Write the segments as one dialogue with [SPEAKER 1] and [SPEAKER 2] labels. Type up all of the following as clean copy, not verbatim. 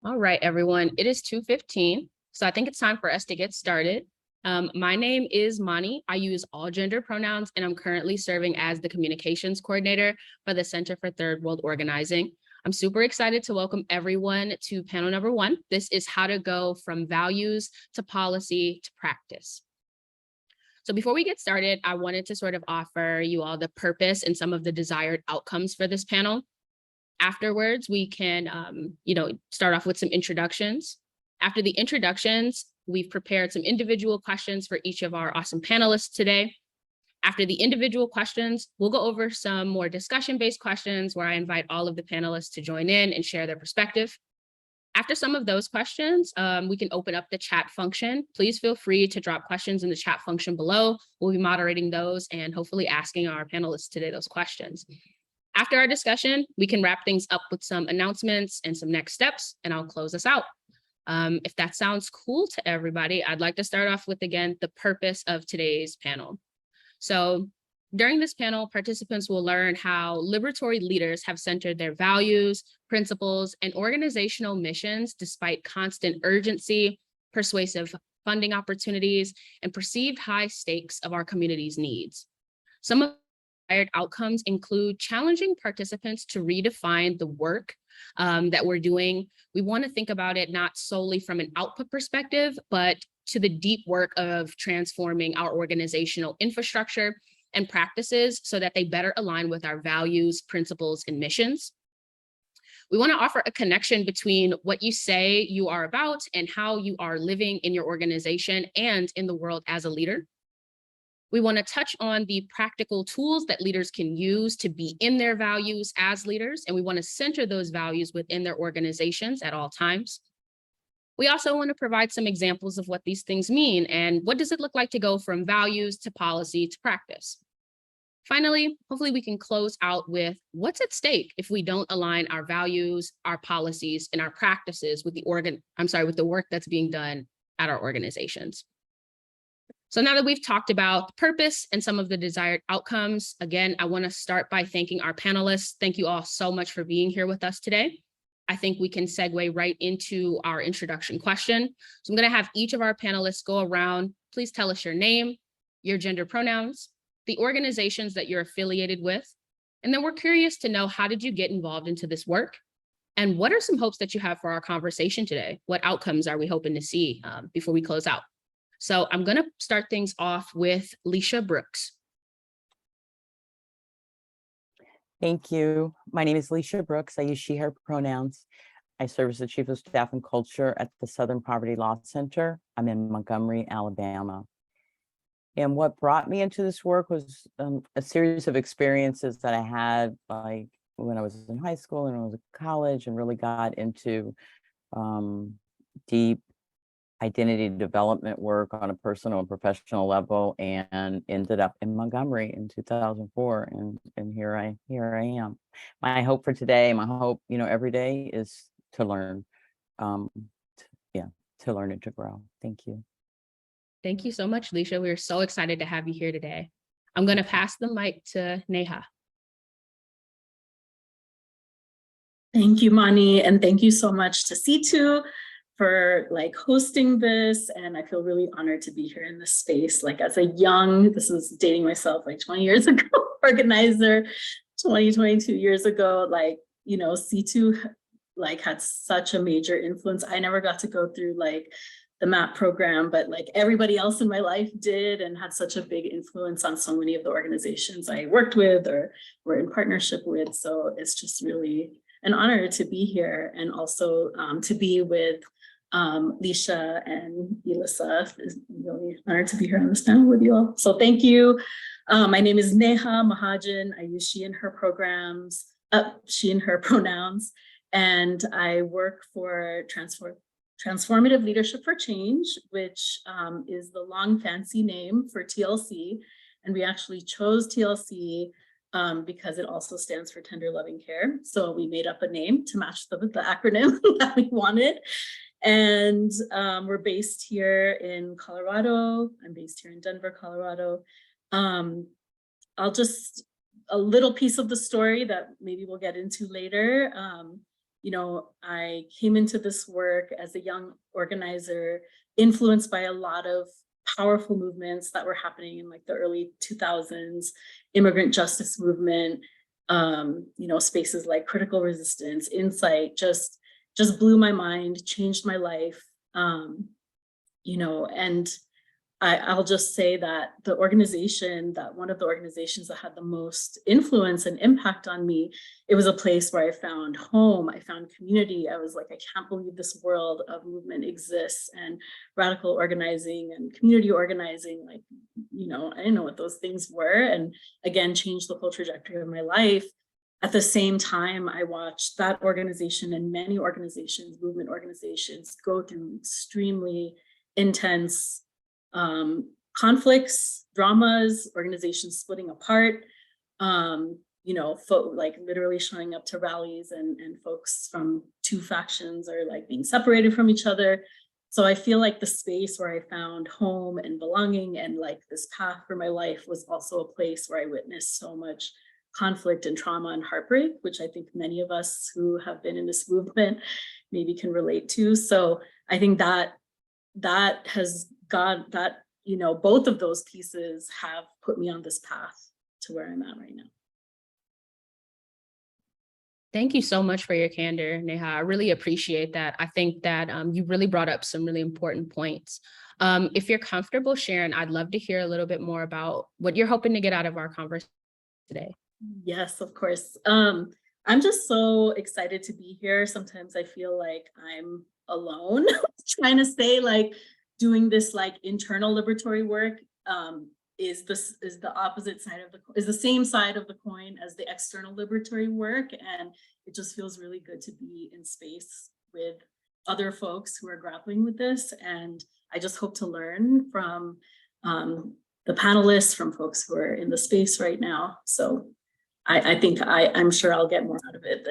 [SPEAKER 1] All right, everyone, it is 2:15, so I think it's time for us to get started. My name is Mani. I use all gender pronouns, and I'm currently serving as the communications coordinator for the Center for Third World Organizing. I'm super excited to welcome everyone to panel number one. This is how to go from values to policy to practice. So before we get started, I wanted to sort of offer you all the purpose and some of the desired outcomes for this panel. Afterwards, we can, start off with some introductions. After the introductions, we've prepared some individual questions for each of our awesome panelists today. After the individual questions, we'll go over some more discussion-based questions where I invite all of the panelists to join in and share their perspective. After some of those questions, we can open up the chat function. Please feel free to drop questions in the chat function below. We'll be moderating those and hopefully asking our panelists today those questions. After our discussion, we can wrap things up with some announcements and some next steps, and I'll close us out. If that sounds cool to everybody, I'd like to start off with, again, the purpose of today's panel. So during this panel, participants will learn how liberatory leaders have centered their values, principles, and organizational missions despite constant urgency, persuasive funding opportunities, and perceived high stakes of our community's needs. Some of outcomes include challenging participants to redefine the work that we're doing. We want to think about it not solely from an output perspective, but to the deep work of transforming our organizational infrastructure and practices so that they better align with our values, principles, and missions. We want to offer a connection between what you say you are about and how you are living in your organization and in the world as a leader. We want to touch on the practical tools that leaders can use to be in their values as leaders, and we want to center those values within their organizations at all times. We also want to provide some examples of what these things mean and what does it look like to go from values to policy to practice. Finally, hopefully we can close out with what's at stake if we don't align our values, our policies, and our practices with the work that's being done at our organizations. So now that we've talked about the purpose and some of the desired outcomes, again, I want to start by thanking our panelists. Thank you all so much for being here with us today. I think we can segue right into our introduction question. So I'm going to have each of our panelists go around. Please tell us your name, your gender pronouns, the organizations that you're affiliated with, and then we're curious to know, how did you get involved into this work? And what are some hopes that you have for our conversation today? What outcomes are we hoping to see before we close out? So I'm going to start things off with Leisha Brooks.
[SPEAKER 2] Thank you. My name is Leisha Brooks. I use she, her pronouns. I serve as the Chief of Staff and Culture at the Southern Poverty Law Center. I'm in Montgomery, Alabama. And what brought me into this work was a series of experiences that I had, like when I was in high school and when I was in college, and really got into deep identity development work on a personal and professional level, and ended up in Montgomery in 2004. And here I am. My hope for today, my hope, every day is to learn, to learn and to grow. Thank you.
[SPEAKER 1] Thank you so much, Leisha. We're so excited to have you here today. I'm going to pass the mic to Neha.
[SPEAKER 3] Thank you, Mani, and thank you so much to C2 for hosting this. And I feel really honored to be here in this space. As a young, this is dating myself, 20 years ago, organizer, 22 years ago, C2 had such a major influence. I never got to go through the MAP program, but everybody else in my life did, and had such a big influence on so many of the organizations I worked with or were in partnership with. So it's just really an honor to be here, and also to be with Leisha and Elissa. It's really an honor to be here on this panel with you all. So thank you. My name is Neha Mahajan. I use she and her pronouns, and I work for Transformative Leadership for Change, which is the long fancy name for TLC. And we actually chose TLC because it also stands for Tender Loving Care. So we made up a name to match the acronym that we wanted. And we're based here in Colorado. I'm based here in Denver, Colorado. A little piece of the story that maybe we'll get into later. I came into this work as a young organizer, influenced by a lot of powerful movements that were happening in like the early 2000s, immigrant justice movement, spaces like critical resistance, insight, just blew my mind, changed my life. And I'll just say that one of the organizations that had the most influence and impact on me, it was a place where I found home, I found community. I was like, I can't believe this world of movement exists, and radical organizing and community organizing, I didn't know what those things were, and again, changed the whole trajectory of my life. At the same time, I watched that organization and many organizations, movement organizations, go through extremely intense conflicts, dramas, organizations splitting apart, like literally showing up to rallies and folks from two factions are like being separated from each other. So I feel like the space where I found home and belonging and like this path for my life was also a place where I witnessed so much conflict and trauma and heartbreak, which I think many of us who have been in this movement maybe can relate to. So I think that has got that, both of those pieces have put me on this path to where I'm at right now.
[SPEAKER 1] Thank you so much for your candor, Neha. I really appreciate that. I think that you really brought up some really important points. If you're comfortable sharing, I'd love to hear a little bit more about what you're hoping to get out of our conversation today.
[SPEAKER 3] Yes, of course. I'm just so excited to be here. Sometimes I feel like I'm alone trying to stay like doing this like internal liberatory work is the opposite side of is the same side of the coin as the external liberatory work. And it just feels really good to be in space with other folks who are grappling with this. And I just hope to learn from the panelists, from folks who are in the space right now. So I think I'm sure I'll get more out of it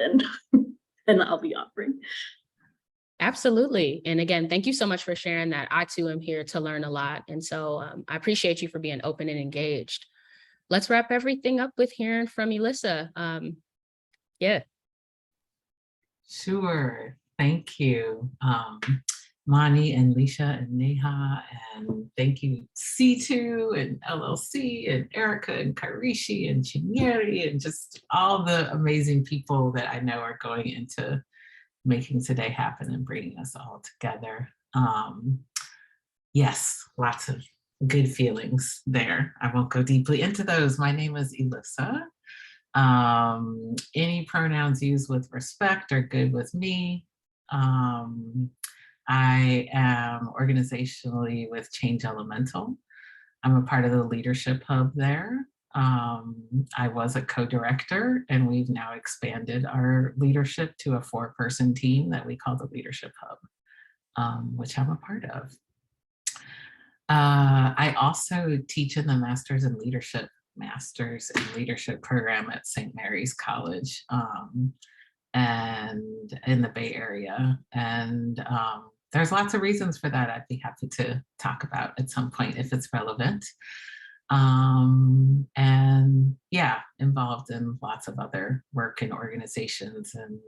[SPEAKER 3] than I'll be offering.
[SPEAKER 1] Absolutely. And again, thank you so much for sharing that. I too am here to learn a lot. And so I appreciate you for being open and engaged. Let's wrap everything up with hearing from Elissa. Yeah.
[SPEAKER 4] Sure. Thank you, Mani and Leisha and Neha. And thank you, C2 and LLC and Erica and Karishi and Chinyeri and just all the amazing people that I know are going into making today happen and bringing us all together. Yes, lots of good feelings there. I won't go deeply into those. My name is Elissa. Any pronouns used with respect are good with me. I am organizationally with Change Elemental. I'm a part of the Leadership Hub there. I was a co-director, and we've now expanded our leadership to a 4-person team that we call the Leadership Hub, which I'm a part of. I also teach in the Masters in Leadership program at St. Mary's College and in the Bay Area. And there's lots of reasons for that I'd be happy to talk about at some point if it's relevant. And yeah, involved in lots of other work in organizations and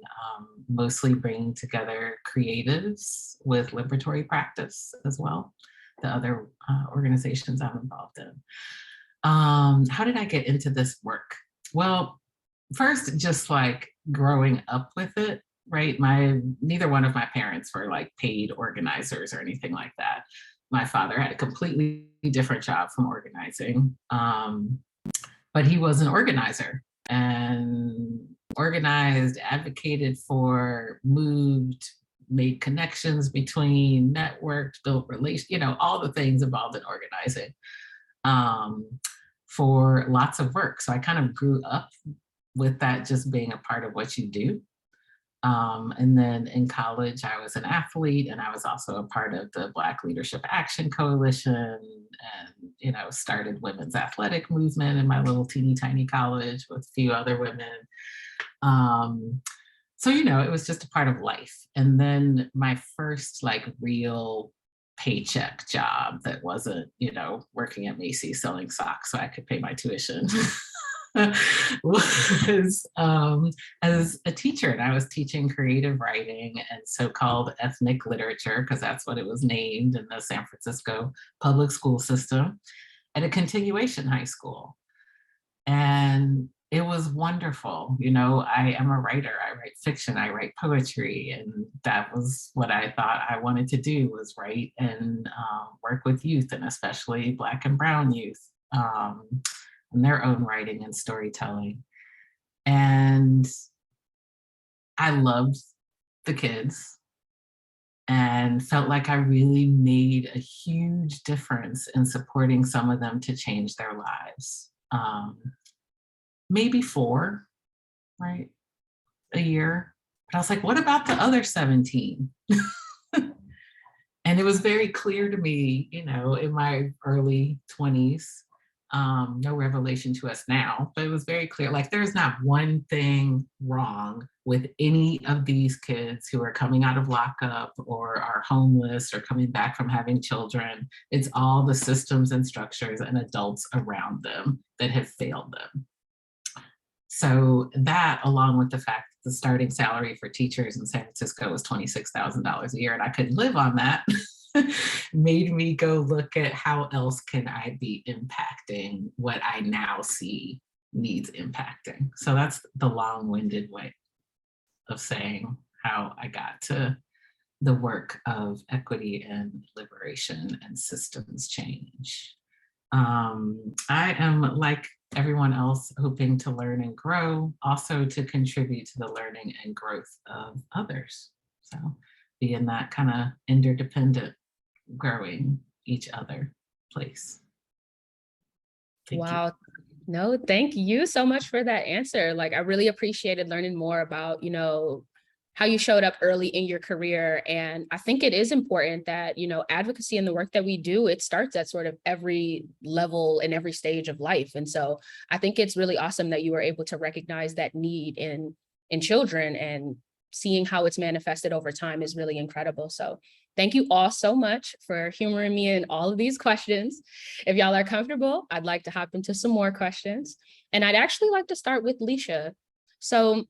[SPEAKER 4] mostly bringing together creatives with liberatory practice as well, the other organizations I'm involved in. How did I get into this work? Well, first, just like growing up with it, right? Neither one of my parents were like paid organizers or anything like that. My father had a completely different job from organizing, but he was an organizer and organized, advocated for, moved, made connections between, networked, built relations, all the things involved in organizing for lots of work. So I kind of grew up with that just being a part of what you do. And then in college, I was an athlete, and I was also a part of the Black Leadership Action Coalition and, started women's athletic movement in my little teeny tiny college with a few other women. So, it was just a part of life. And then my first like real paycheck job that wasn't, working at Macy's selling socks so I could pay my tuition was as a teacher, and I was teaching creative writing and so-called ethnic literature, because that's what it was named in the San Francisco public school system, at a continuation high school. And it was wonderful. You know, I am a writer. I write fiction, I write poetry, and that was what I thought I wanted to do, was write and work with youth, and especially Black and Brown youth, in their own writing and storytelling. And I loved the kids and felt like I really made a huge difference in supporting some of them to change their lives. Maybe 4, right, a year. But I was like, what about the other 17? And it was very clear to me, you know, in my early 20s, no revelation to us now, but it was very clear, like there's not one thing wrong with any of these kids who are coming out of lockup or are homeless or coming back from having children. It's all the systems and structures and adults around them that have failed them. So that, along with the fact that the starting salary for teachers in San Francisco was $26,000 a year, and I couldn't live on that, made me go look at how else can I be impacting what I now see needs impacting. So that's the long-winded way of saying how I got to the work of equity and liberation and systems change. I am, like everyone else, hoping to learn and grow, also to contribute to the learning and growth of others. So be in that kind of interdependent, growing each other place. Thank you.
[SPEAKER 1] Wow. No, thank you so much for that answer. Like, I really appreciated learning more about, you know, how you showed up early in your career. And I think it is important that, you know, advocacy and the work that we do, it starts at sort of every level and every stage of life. And so I think it's really awesome that you were able to recognize that need in children, and seeing how it's manifested over time is really incredible. So thank you all so much for humoring me in all of these questions. If y'all are comfortable, I'd like to hop into some more questions. And I'd actually like to start with Leisha. So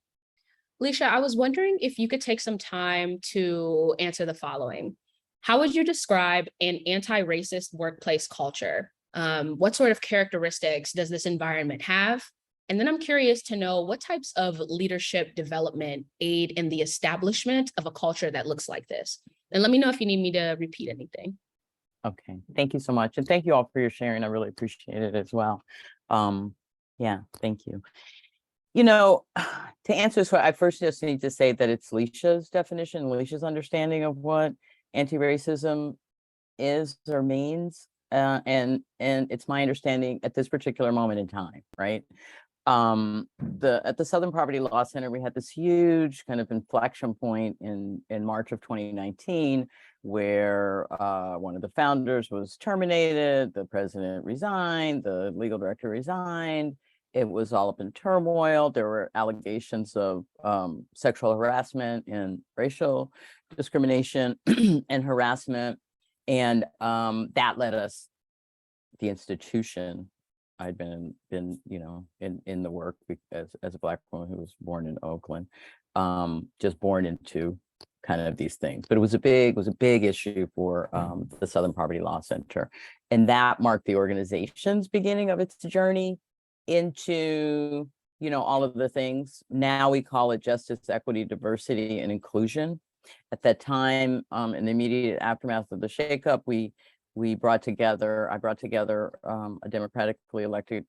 [SPEAKER 1] Leisha, I was wondering if you could take some time to answer the following. How would you describe an anti-racist workplace culture? What sort of characteristics does this environment have? And then I'm curious to know what types of leadership development aid in the establishment of a culture that looks like this. And let me know if you need me to repeat anything.
[SPEAKER 2] Okay, thank you so much. And thank you all for your sharing. I really appreciate it as well. Yeah, thank you. You know, to answer this, I first just need to say that it's Leisha's definition, Leisha's understanding of what anti-racism is or means. And it's my understanding at this particular moment in time, right? At the Southern Poverty Law Center, we had this huge kind of inflection point in March of 2019, where one of the founders was terminated, the president resigned, the legal director resigned. It was all up in turmoil. There were allegations of sexual harassment and racial discrimination and harassment. And that led us, the institution, I'd been you know, in the work as a Black woman who was born in Oakland, just born into kind of these things. But it was a big issue for the Southern Poverty Law Center. And that marked the organization's beginning of its journey into, you know, all of the things. Now we call it justice, equity, diversity, and inclusion. At that time, in the immediate aftermath of the shakeup, I brought together a democratically elected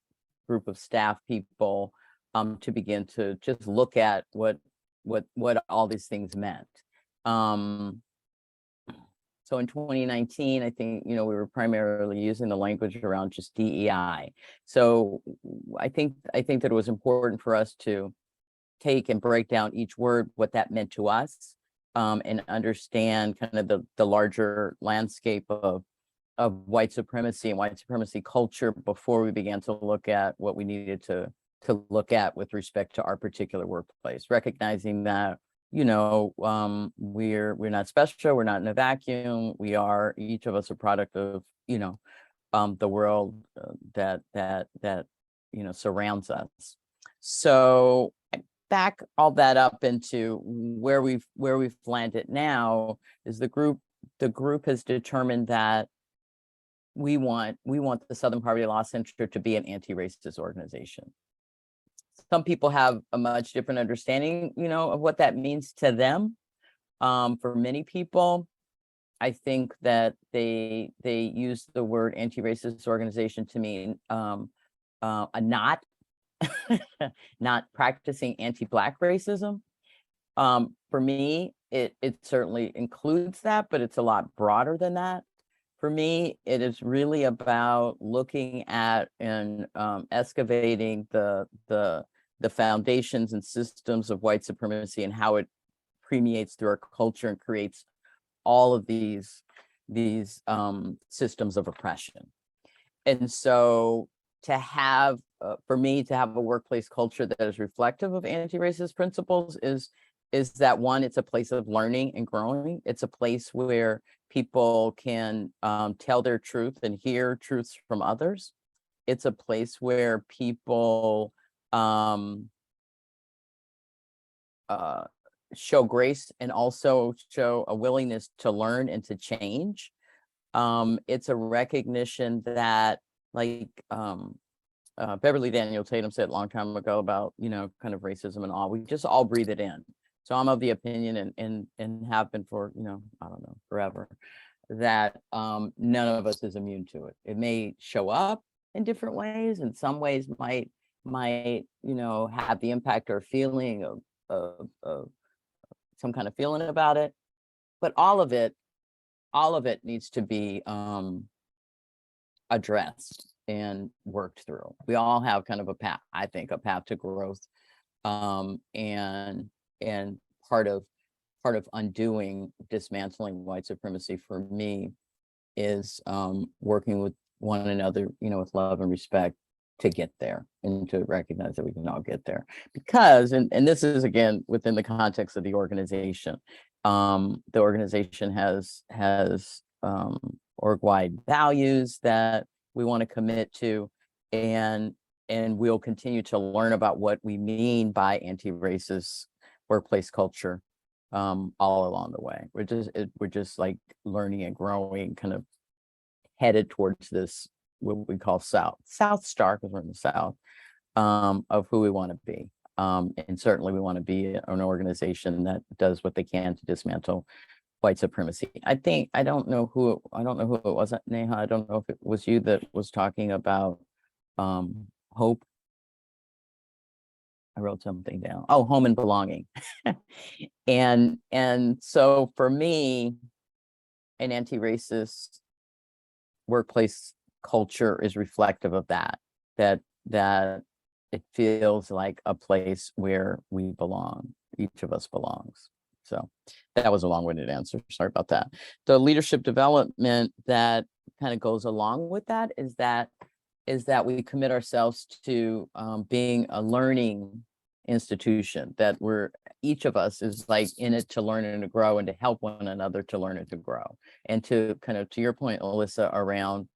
[SPEAKER 2] group of staff people to begin to just look at what all these things meant. So in 2019, I think, you know, we were primarily using the language around just DEI. So I think that it was important for us to take and break down each word, what that meant to us, and understand kind of the larger landscape of white supremacy and white supremacy culture before we began to look at what we needed to look at with respect to our particular workplace, recognizing that, you know, we're not special, we're not in a vacuum. We are, each of us, a product of, you know, the world that surrounds us. So I back all that up into where we've landed now is the group has determined that we want the Southern Poverty Law Center to be an anti-racist organization. Some people have a much different understanding, of what that means to them. For many people, I think that they use the word anti-racist organization to mean a not practicing anti-Black racism. For me, it certainly includes that, but it's a lot broader than that. For me, it is really about looking at and excavating the foundations and systems of white supremacy and how it permeates through our culture and creates all of these systems of oppression. And so for me to have a workplace culture that is reflective of anti-racist principles is that, one, it's a place of learning and growing. It's a place where people can tell their truth and hear truths from others. It's a place where people show grace and also show a willingness to learn and to change. It's a recognition that, like Beverly Daniel Tatum said a long time ago about, kind of racism and all, we just all breathe it in. So I'm of the opinion and have been for, I don't know, forever, that none of us is immune to it. It may show up in different ways, and some ways might have the impact or feeling of some kind of feeling about it, but all of it needs to be addressed and worked through. We all have kind of a path, I think, a path to growth, and part of undoing, dismantling white supremacy for me is working with one another, with love and respect, to get there and to recognize that we can all get there. Because, and this is again within the context of the organization, the organization has org-wide values that we want to commit to, and we'll continue to learn about what we mean by anti-racist workplace culture all along the way. We're just like learning and growing, kind of headed towards this, what we call South Star, because we're in the South, of who we want to be. And certainly we want to be an organization that does what they can to dismantle white supremacy. I don't know who it was, Neha. I don't know if it was you that was talking about hope. I wrote something down. Oh, home and belonging. and so for me, an anti-racist workplace culture is reflective of that it feels like a place where we belong. Each of us belongs. So that was a long-winded answer. Sorry about that. The leadership development that kind of goes along with that is that we commit ourselves to being a learning institution, that each of us is like in it to learn and to grow and to help one another to learn and to grow. And to kind of, to your point, Alyssa, around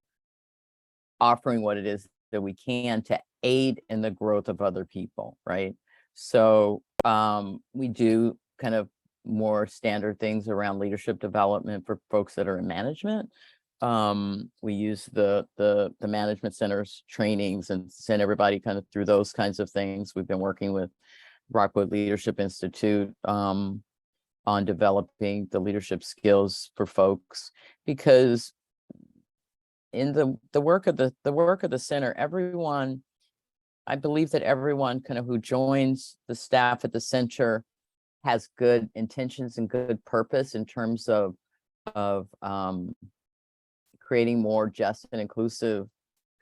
[SPEAKER 2] offering what it is that we can to aid in the growth of other people, right? So we do kind of more standard things around leadership development for folks that are in management. We use the management centers trainings and send everybody kind of through those kinds of things. We've been working with Rockwood Leadership Institute on developing the leadership skills for folks, because in the work of the center, everyone, I believe that everyone kind of who joins the staff at the center has good intentions and good purpose in terms of creating more just and inclusive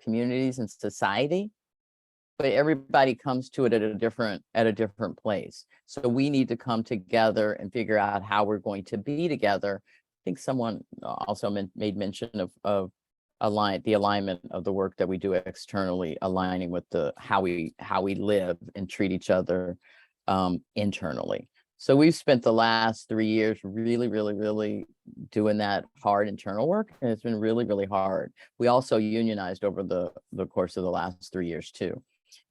[SPEAKER 2] communities and society, but everybody comes to it at a different place. So we need to come together and figure out how we're going to be together. I think someone also made mention of the alignment of the work that we do externally, aligning with how we live and treat each other internally. So we've spent the last 3 years really, really, really doing that hard internal work, and it's been really, really hard. We also unionized over the course of the last 3 years too.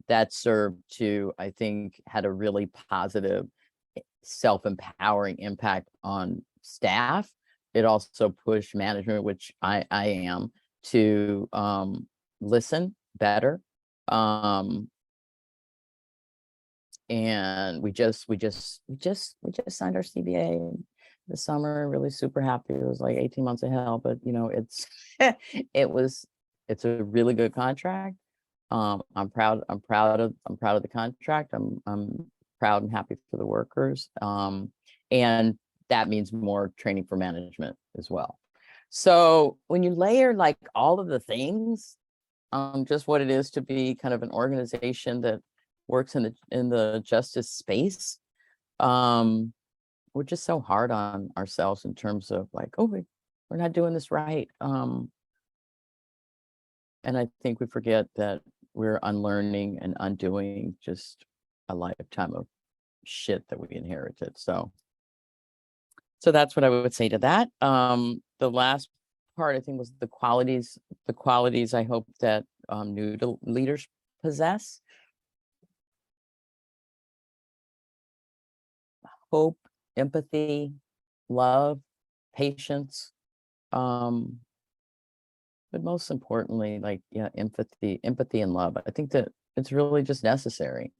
[SPEAKER 2] that served to, I think, had a really positive self-empowering impact on staff. It also pushed management, which I am, to listen better. And we just signed our CBA this summer. Really super happy. It was like 18 months of hell, but you know, it's it's a really good contract. I'm proud of the contract. I'm proud and happy for the workers. And that means more training for management as well. So when you layer like all of the things, just what it is to be kind of an organization that works in the justice space, we're just so hard on ourselves in terms of like, oh, we're not doing this right. And I think we forget that we're unlearning and undoing just a lifetime of shit that we inherited. So that's what I would say to that. The last part, I think, was the qualities I hope that new leaders possess. Hope, empathy, love, patience, but most importantly, like, yeah, empathy and love. I think that it's really just necessary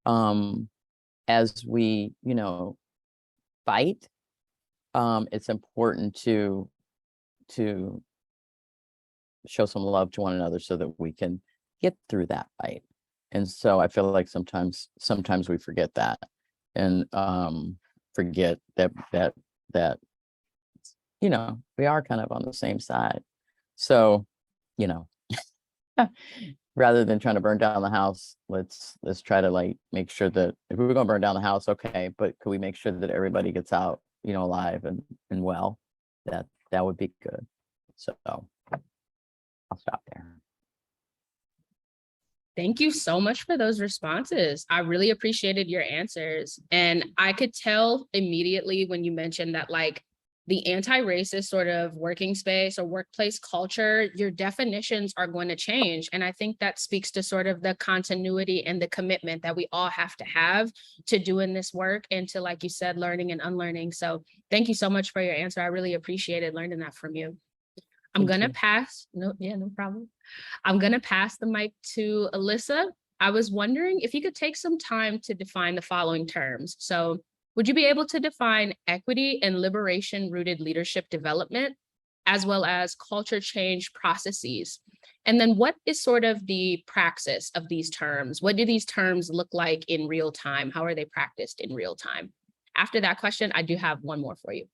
[SPEAKER 2] as we, you know, fight. It's important to show some love to one another so that we can get through that fight. And so I feel like sometimes we forget that, and forget that you know, we are kind of on the same side. So, you know, rather than trying to burn down the house, let's try to like make sure that if we were going to burn down the house, okay, but could we make sure that everybody gets out, you know, alive and well? That would be good. So I'll stop there.
[SPEAKER 1] Thank you so much for those responses. I really appreciated your answers. And I could tell immediately when you mentioned that, like, the anti-racist sort of working space or workplace culture, your definitions are going to change. And I think that speaks to sort of the continuity and the commitment that we all have to doing this work and to, like you said, learning and unlearning. So thank you so much for your answer. I really appreciated learning that from you. I'm going to pass. No problem. I'm going to pass the mic to Alyssa. I was wondering if you could take some time to define the following terms. So would you be able to define equity and liberation rooted leadership development, as well as culture change processes? And then what is sort of the praxis of these terms? What do these terms look like in real time? How are they practiced in real time? After that question, I do have one more for you.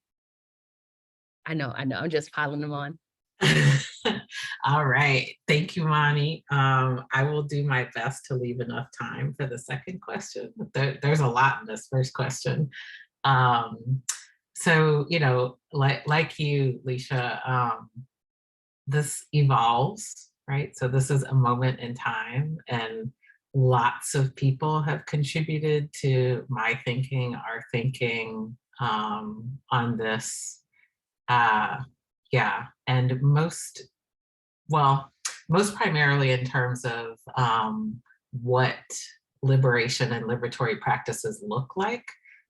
[SPEAKER 1] I know, I'm just piling them on.
[SPEAKER 4] All right. Thank you, Mani. I will do my best to leave enough time for the second question. There's a lot in this first question. So, you know, like you, Leisha, this evolves, right? So this is a moment in time, and lots of people have contributed to my thinking, our thinking on this. Yeah, and most primarily in terms of what liberation and liberatory practices look like.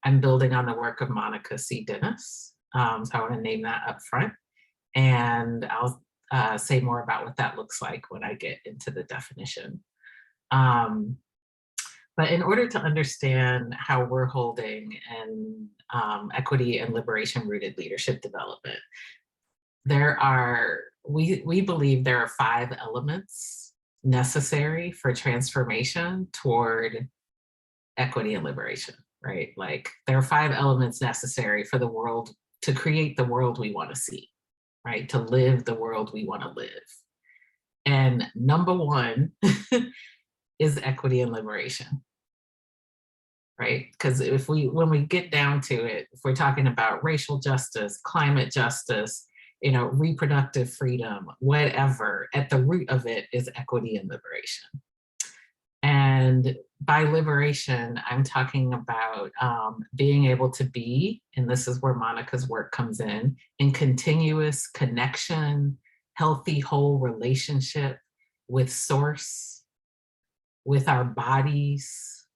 [SPEAKER 4] I'm building on the work of Monica C. Dennis. So I want to name that up front. And I'll say more about what that looks like when I get into the definition. But in order to understand how we're holding and equity and liberation rooted leadership development, we believe there are 5 elements necessary for transformation toward equity and liberation, right? Like there are 5 elements necessary for the world to create the world we want to see, right? To live the world we want to live. And number 1 is equity and liberation, right? Because when we get down to it, if we're talking about racial justice, climate justice, you know, reproductive freedom, whatever, at the root of it is equity and liberation. And by liberation, I'm talking about being able to be, and this is where Monica's work comes in continuous connection, healthy, whole relationship with source, with our bodies,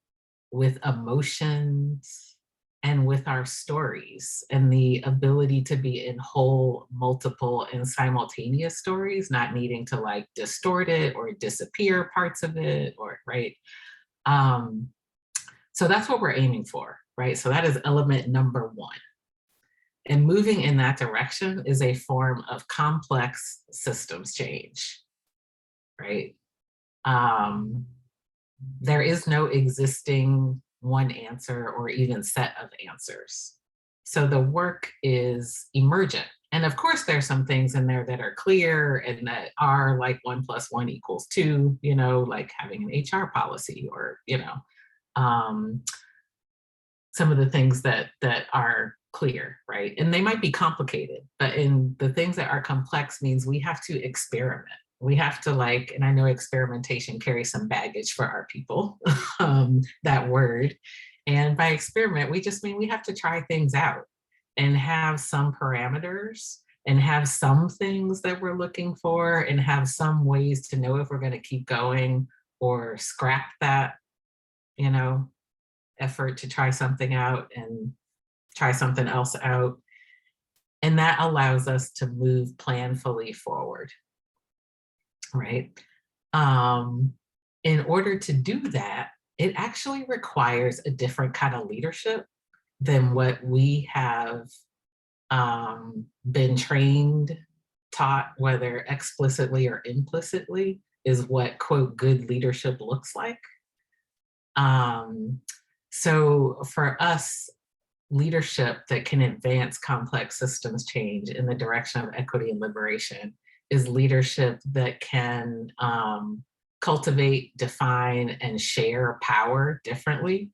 [SPEAKER 4] with emotions, and with our stories, and the ability to be in whole, multiple, and simultaneous stories, not needing to like distort it or disappear parts of it, or right. So that's what we're aiming for, right? So that is element number one. And moving in that direction is a form of complex systems change, right? There is no existing one answer or even set of answers. So the work is emergent. And of course, there's some things in there that are clear and that are like 1 + 1 = 2, you know, like having an HR policy, or, you know, some of the things that are clear, right? And they might be complicated, but in the things that are complex means we have to experiment. We have to like, and I know experimentation carries some baggage for our people, that word. And by experiment, we just mean we have to try things out and have some parameters and have some things that we're looking for and have some ways to know if we're going to keep going or scrap that, you know, effort to try something out and try something else out. And that allows us to move planfully forward, right? In order to do that, it actually requires a different kind of leadership than what we have been trained, taught, whether explicitly or implicitly, is what, quote, good leadership looks like. So for us, leadership that can advance complex systems change in the direction of equity and liberation is leadership that can cultivate, define, and share power differently,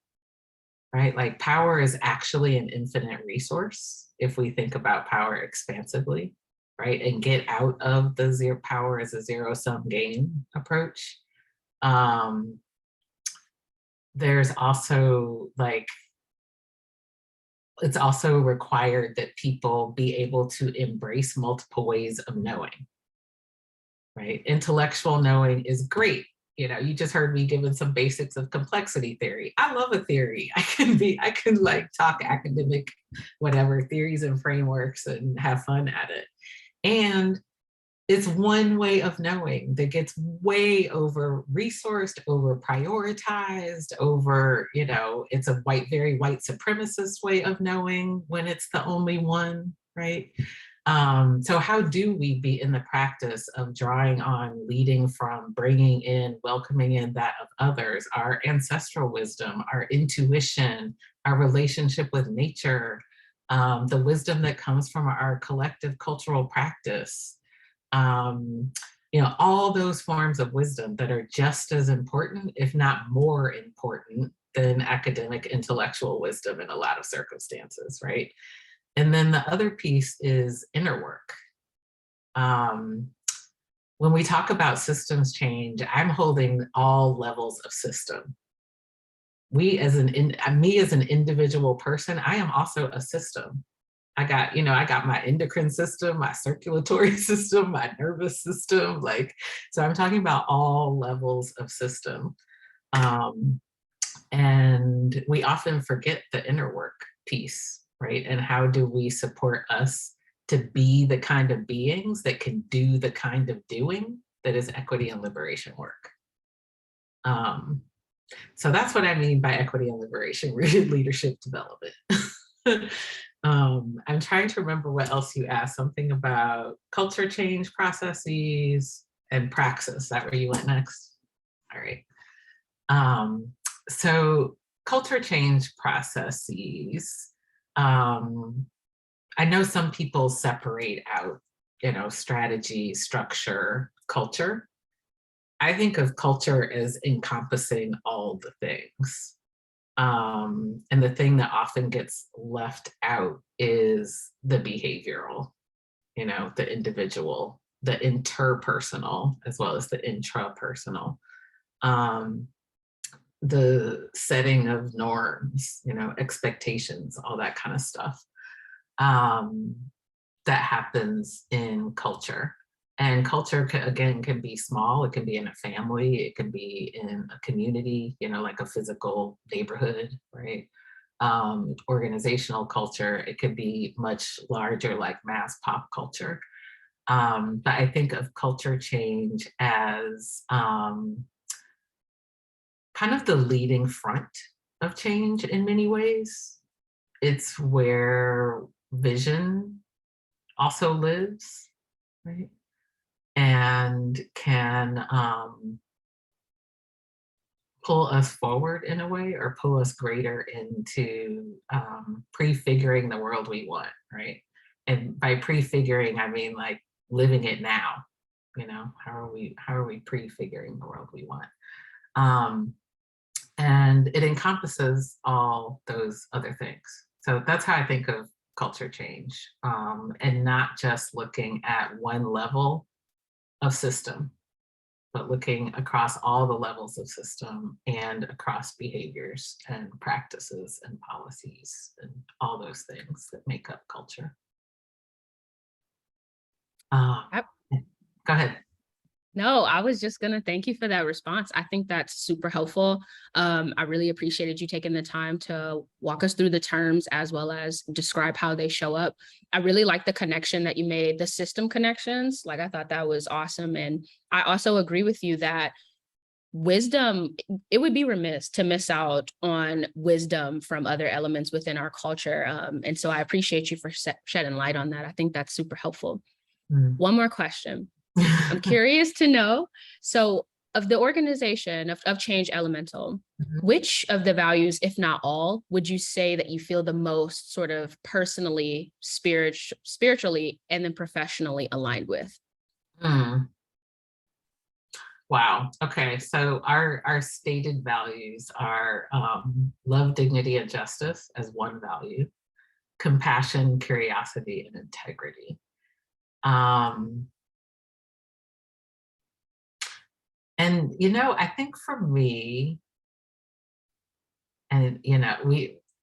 [SPEAKER 4] right? Like power is actually an infinite resource if we think about power expansively, right? And get out of the zero power as a zero-sum game approach. There's also like, it's also required that people be able to embrace multiple ways of knowing, right? Intellectual knowing is great. You know, you just heard me giving some basics of complexity theory. I love a theory. I can like talk academic, whatever, theories and frameworks and have fun at it. And it's one way of knowing that gets way over resourced, over prioritized, over, you know, it's a very white supremacist way of knowing when it's the only one, right? So how do we be in the practice of drawing on, leading from, bringing in, welcoming in that of others, our ancestral wisdom, our intuition, our relationship with nature, the wisdom that comes from our collective cultural practice, you know, all those forms of wisdom that are just as important, if not more important, than academic intellectual wisdom in a lot of circumstances, right? And then the other piece is inner work. When we talk about systems change, I'm holding all levels of system. Me as an individual person, I am also a system. I got my endocrine system, my circulatory system, my nervous system, like, so I'm talking about all levels of system. And we often forget the inner work piece, right? And how do we support us to be the kind of beings that can do the kind of doing that is equity and liberation work? So that's what I mean by equity and liberation rooted leadership development. I'm trying to remember what else you asked, something about culture change processes and praxis. Is that where you went next? All right. So culture change processes, I know some people separate out, you know, strategy, structure, culture. I think of culture as encompassing all the things. And the thing that often gets left out is the behavioral, you know, the individual, the interpersonal, as well as the intrapersonal. The setting of norms, you know, expectations, all that kind of stuff that happens in culture. And culture, again, can be small. It can be in a family. It can be in a community, you know, like a physical neighborhood, right? Organizational culture. It could be much larger, like mass pop culture. But I think of culture change as kind of the leading front of change in many ways. It's where vision also lives, right? And can pull us forward in a way, or pull us greater into prefiguring the world we want, right? And by prefiguring, I mean like living it now. You know, how are we prefiguring the world we want? And it encompasses all those other things. So that's how I think of culture change, and not just looking at one level of system, but looking across all the levels of system and across behaviors and practices and policies and all those things that make up culture.
[SPEAKER 1] Yep.
[SPEAKER 4] Go ahead.
[SPEAKER 1] No, I was just gonna thank you for that response. I think that's super helpful. I really appreciated you taking the time to walk us through the terms as well as describe how they show up. I really like the connection that you made, the system connections. Like, I thought that was awesome. And I also agree with you that wisdom, it would be remiss to miss out on wisdom from other elements within our culture. And so I appreciate you for shedding light on that. I think that's super helpful. One more question. I'm curious to know, so of the organization of Change Elemental, which of the values, if not all, would you say that you feel the most sort of personally, spiritually, and then professionally aligned with?
[SPEAKER 4] Wow. Okay. So our stated values are love, dignity, and justice as one value, compassion, curiosity, and integrity. And, you know, I think for me, and, you know,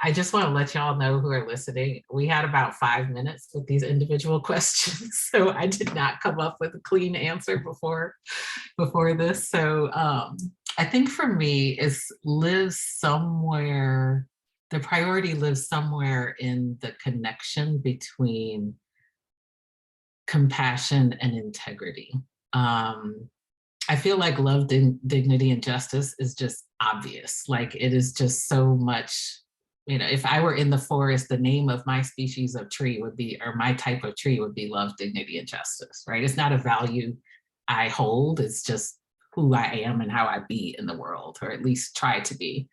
[SPEAKER 4] I just want to let y'all know who are listening, we had about 5 minutes with these individual questions. So I did not come up with a clean answer before this. So I think for me is the priority lives somewhere in the connection between compassion and integrity. I feel like love, dignity, and justice is just obvious. Like, it is just so much, you know, if I were in the forest, the name of my species of tree would be, or my type of tree would be love, dignity, and justice, right? It's not a value I hold, it's just who I am and how I be in the world, or at least try to be.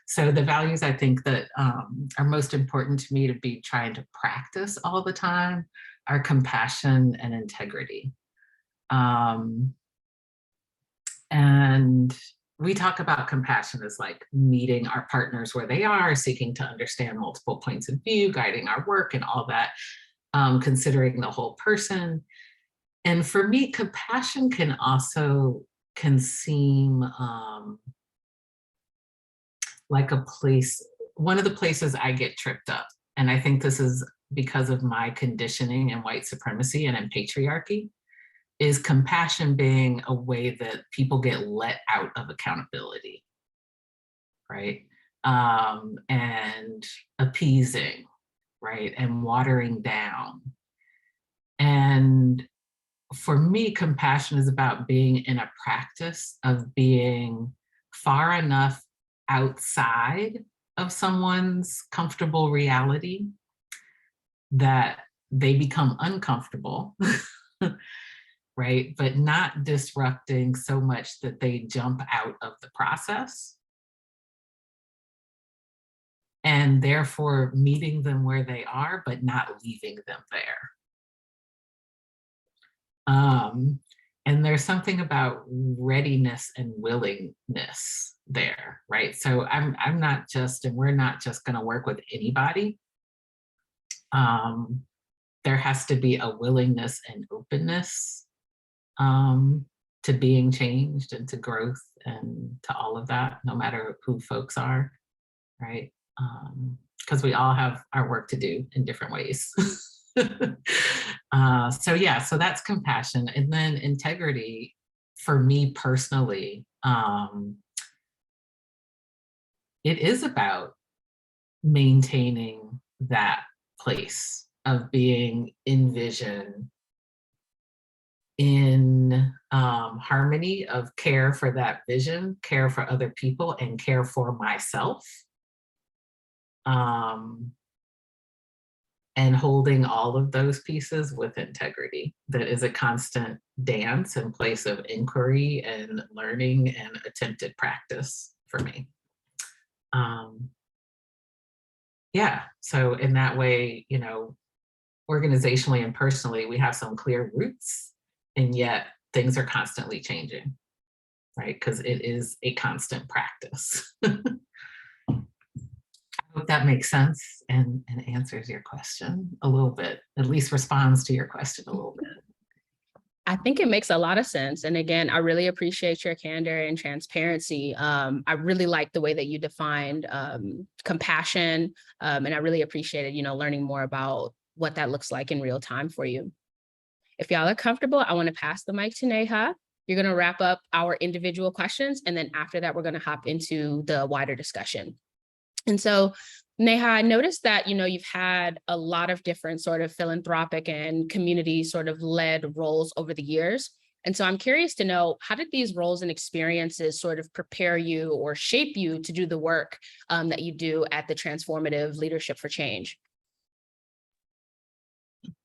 [SPEAKER 4] So the values I think that are most important to me to be trying to practice all the time are compassion and integrity. And we talk about compassion as like meeting our partners where they are, seeking to understand multiple points of view, guiding our work and all that, considering the whole person. And for me, compassion can seem like a place, one of the places I get tripped up. And I think this is because of my conditioning in white supremacy and in patriarchy, is compassion being a way that people get let out of accountability, right? And appeasing, right? And watering down. And for me, compassion is about being in a practice of being far enough outside of someone's comfortable reality that they become uncomfortable, right? But not disrupting so much that they jump out of the process. And therefore meeting them where they are, but not leaving them there. And there's something about readiness and willingness there, right? So I'm not just, and we're not just gonna work with anybody. There has to be a willingness and openness to being changed and to growth and to all of that, no matter who folks are, right? Because we all have our work to do in different ways. So yeah, so that's compassion. And then integrity for me personally, it is about maintaining that place of being in vision, in harmony of care for that vision, care for other people, and care for myself. And holding all of those pieces with integrity. That is a constant dance in place of inquiry and learning and attempted practice for me. Yeah, so in that way, you know, organizationally and personally, we have some clear roots, and yet things are constantly changing, right? Because it is a constant practice. I hope that makes sense and answers your question a little bit, at least responds to your question a little bit.
[SPEAKER 1] I think it makes a lot of sense. And again, I really appreciate your candor and transparency. I really like the way that you defined compassion. And I really appreciated, you know, learning more about what that looks like in real time for you. If y'all are comfortable, I want to pass the mic to Neha. You're going to wrap up our individual questions. And then after that, we're going to hop into the wider discussion. And so, Neha, I noticed that, you know, you've had a lot of different sort of philanthropic and community sort of led roles over the years. And so I'm curious to know, how did these roles and experiences sort of prepare you or shape you to do the work that you do at the Transformative Leadership for Change?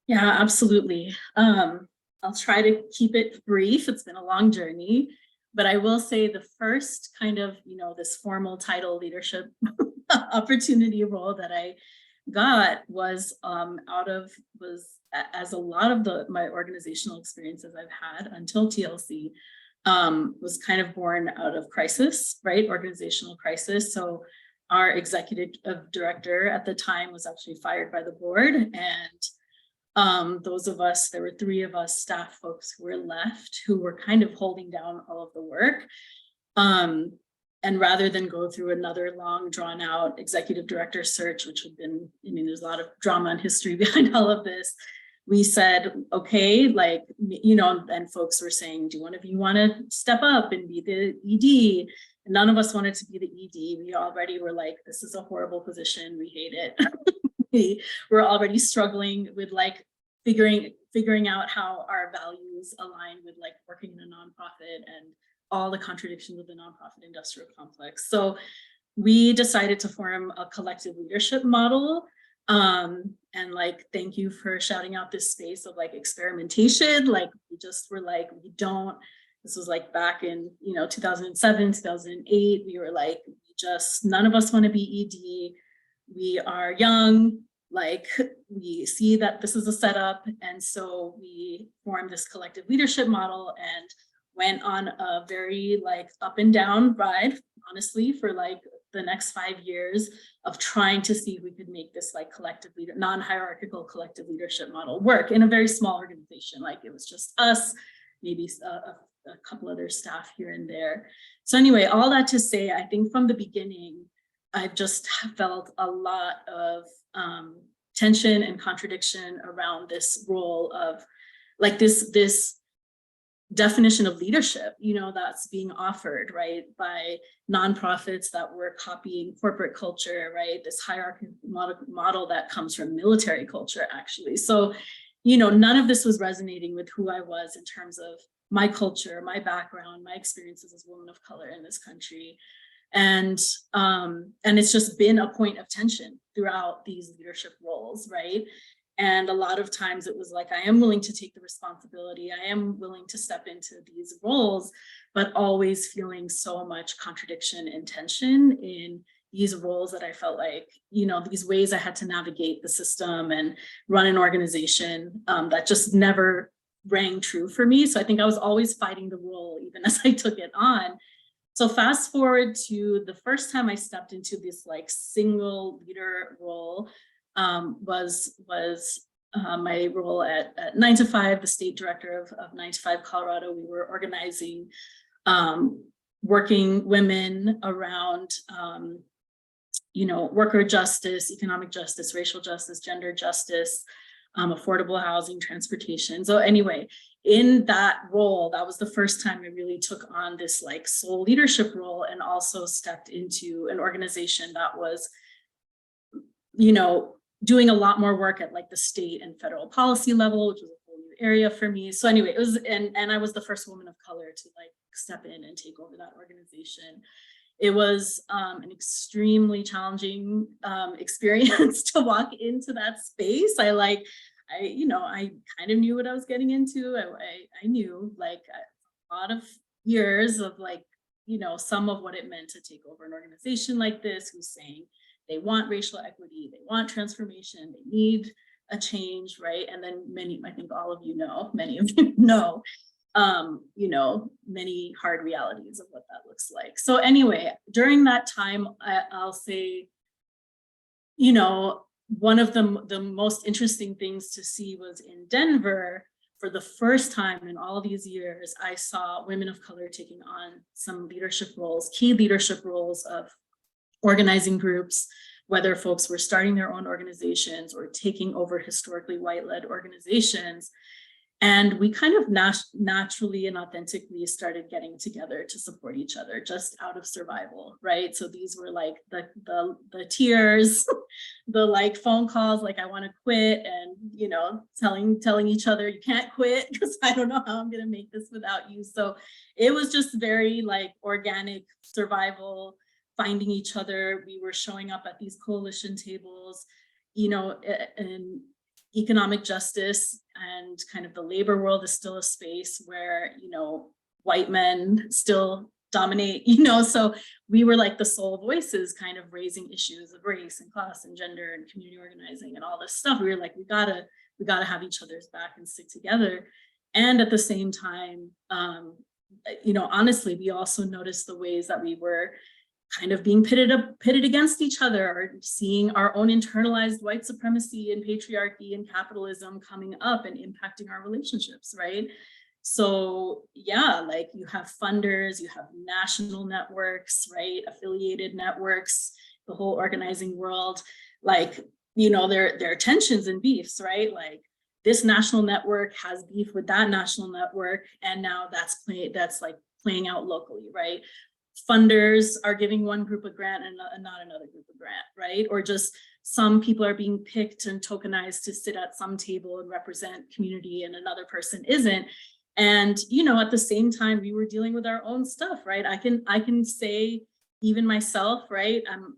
[SPEAKER 3] Yeah, absolutely. I'll try to keep it brief. It's been a long journey, but I will say the first kind of, you know, this formal title leadership opportunity role that I got was as a lot of my organizational experiences I've had until TLC was kind of born out of crisis, right? Organizational crisis. So our executive director at the time was actually fired by the board, and those of us, there were 3 of us staff folks who were left, who were kind of holding down all of the work. And rather than go through another long drawn out executive director search, which had been, I mean, there's a lot of drama and history behind all of this, we said, okay, like, you know, and folks were saying, do one of you want to step up and be the ED? And none of us wanted to be the ED. We already were like, this is a horrible position. We hate it. We were already struggling with like figuring out how our values align with like working in a nonprofit and all the contradictions of the nonprofit industrial complex. So we decided to form a collective leadership model. And like, thank you for shouting out this space of like experimentation. Like we just were like, this was like back in, you know, 2007, 2008, we were like, none of us want to be ED. We are young, like we see that this is a setup. And so we formed this collective leadership model and went on a very like up and down ride, honestly, for like the next 5 years of trying to see if we could make this like collective leader, non-hierarchical collective leadership model work in a very small organization. Like it was just us, maybe a couple other staff here and there. So anyway, all that to say, I think from the beginning, I've just felt a lot of tension and contradiction around this role of like this definition of leadership, you know, that's being offered, right, by nonprofits that were copying corporate culture, right, this hierarchy model that comes from military culture, actually. So, you know, none of this was resonating with who I was in terms of my culture, my background, my experiences as a woman of color in this country. And it's just been a point of tension throughout these leadership roles, right? And a lot of times it was like, I am willing to take the responsibility. I am willing to step into these roles, but always feeling so much contradiction and tension in these roles that I felt like, you know, these ways I had to navigate the system and run an organization that just never rang true for me. So I think I was always fighting the role, even as I took it on. So fast forward to the first time I stepped into this like single leader role was my role at 9 to 5, the state director of 9 to 5 Colorado. We were organizing working women around, you know, worker justice, economic justice, racial justice, gender justice, affordable housing, transportation. So anyway, in that role, that was the first time I really took on this like sole leadership role, and also stepped into an organization that was, you know, doing a lot more work at like the state and federal policy level, which was a whole new area for me. So anyway, it was, and I was the first woman of color to like step in and take over that organization. It was an extremely challenging experience to walk into that space. I kind of knew what I was getting into. I knew like a lot of years of like, you know, some of what it meant to take over an organization like this, who's saying they want racial equity, they want transformation, they need a change, right? And then many, I think all of you know, many of you know, you know, many hard realities of what that looks like. So anyway, during that time, I'll say, you know, one of the most interesting things to see was in Denver. For the first time in all these years, I saw women of color taking on some leadership roles, key leadership roles of organizing groups, whether folks were starting their own organizations or taking over historically white-led organizations. And we kind of naturally and authentically started getting together to support each other just out of survival, right? So these were like the tears, the like phone calls, like I want to quit, and you know, telling each other you can't quit because I don't know how I'm gonna make this without you. So it was just very like organic survival, finding each other. We were showing up at these coalition tables, you know, and economic justice and kind of the labor world is still a space where, you know, white men still dominate, you know, so we were like the sole voices kind of raising issues of race and class and gender and community organizing and all this stuff. We were like, we gotta have each other's back and stick together. And at the same time, you know, honestly, we also noticed the ways that we were kind of being pitted against each other, or seeing our own internalized white supremacy and patriarchy and capitalism coming up and impacting our relationships, right? So yeah, like you have funders, you have national networks, right? Affiliated networks, the whole organizing world, like, you know, there are tensions and beefs, right? Like this national network has beef with that national network, and now that's like playing out locally, right? Funders are giving one group a grant and not another group a grant, right? Or just some people are being picked and tokenized to sit at some table and represent community, and another person isn't. And, you know, at the same time, we were dealing with our own stuff, right? I can say, even myself, right? I'm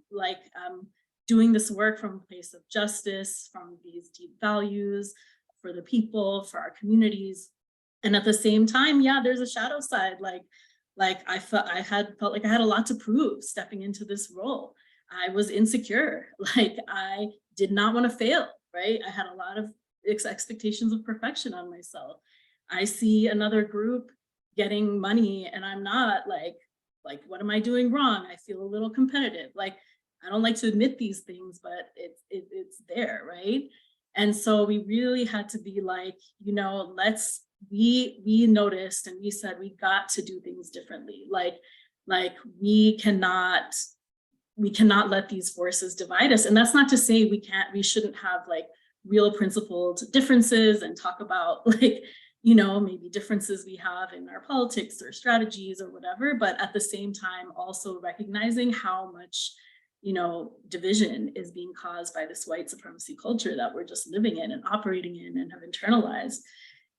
[SPEAKER 3] doing this work from a place of justice, from these deep values for the people, for our communities. And at the same time, yeah, there's a shadow side, like I felt like I had a lot to prove stepping into this role. I was insecure, like I did not want to fail, right? I had a lot of expectations of perfection on myself. I see another group getting money and I'm not, like, what am I doing wrong? I feel a little competitive. Like, I don't like to admit these things, but it's there, right? And so we really had to be like, you know, we noticed and we said we got to do things differently. Like we cannot let these forces divide us. And that's not to say we shouldn't have like real principled differences and talk about, like, you know, maybe differences we have in our politics or strategies or whatever, but at the same time also recognizing how much, you know, division is being caused by this white supremacy culture that we're just living in and operating in and have internalized.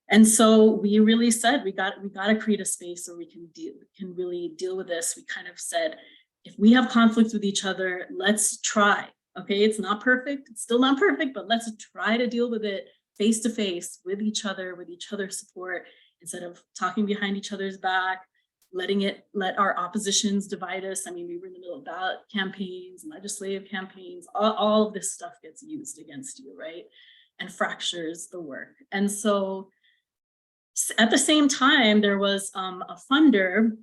[SPEAKER 3] And so we really said we got to create a space where we can really deal with this. We kind of said, if we have conflicts with each other, let's try. Okay, it's not perfect, it's still not perfect, but let's try to deal with it face to face with each other's support, instead of talking behind each other's back, let our oppositions divide us. I mean, we were in the middle of ballot campaigns, legislative campaigns, all of this stuff gets used against you, right? And fractures the work. And so at the same time, there was a funder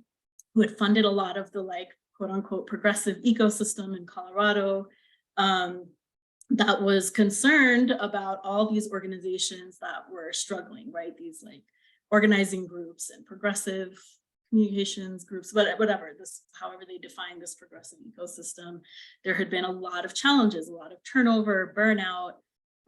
[SPEAKER 3] who had funded a lot of the, like, quote unquote progressive ecosystem in Colorado, that was concerned about all these organizations that were struggling, right? These like organizing groups and progressive communications groups, whatever, however they define this progressive ecosystem. There had been a lot of challenges, a lot of turnover, burnout,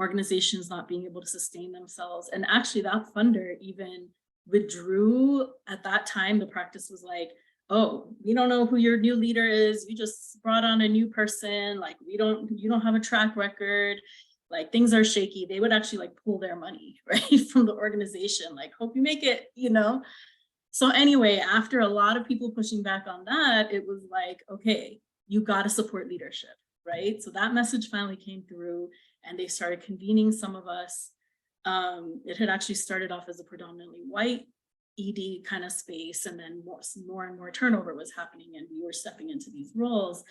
[SPEAKER 3] organizations not being able to sustain themselves. And actually that funder even withdrew at that time. The practice was like, oh, we don't know who your new leader is. You just brought on a new person. Like, you don't have a track record. Like, things are shaky. They would actually like pull their money, right, from the organization. Like, hope you make it, you know? So anyway, after a lot of people pushing back on that, it was like, okay, you got to support leadership, right? So that message finally came through, and they started convening some of us. It had actually started off as a predominantly white ED kind of space, and then more and more turnover was happening, and we were stepping into these roles.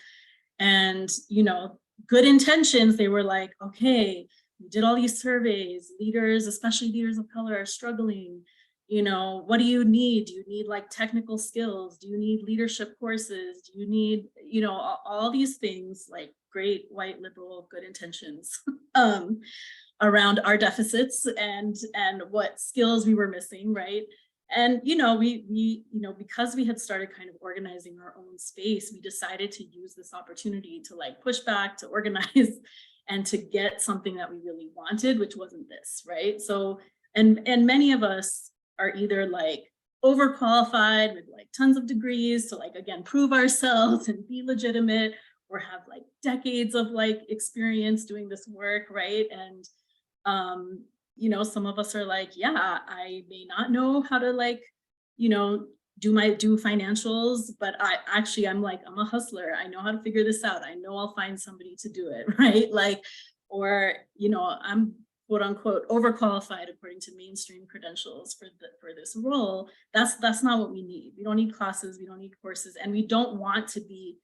[SPEAKER 3] And, you know, good intentions, they were like, okay, we did all these surveys, leaders, especially leaders of color, are struggling. You know, what do you need? Do you need like technical skills? Do you need leadership courses? Do you need, you know, all these things, like great white liberal good intentions around our deficits and what skills we were missing, right? And, you know, we, you know, because we had started kind of organizing our own space, we decided to use this opportunity to like push back, to organize, and to get something that we really wanted, which wasn't this, right? So, and many of us are either like overqualified with like tons of degrees to like, again, prove ourselves and be legitimate, or have like decades of like experience doing this work, right? And, you know, some of us are like, yeah, I may not know how to like, you know, do financials, but I'm a hustler. I know how to figure this out. I know I'll find somebody to do it, right? Like, or, you know, I'm quote unquote overqualified according to mainstream credentials for this role. That's not what we need. We don't need classes, we don't need courses, and we don't want to be,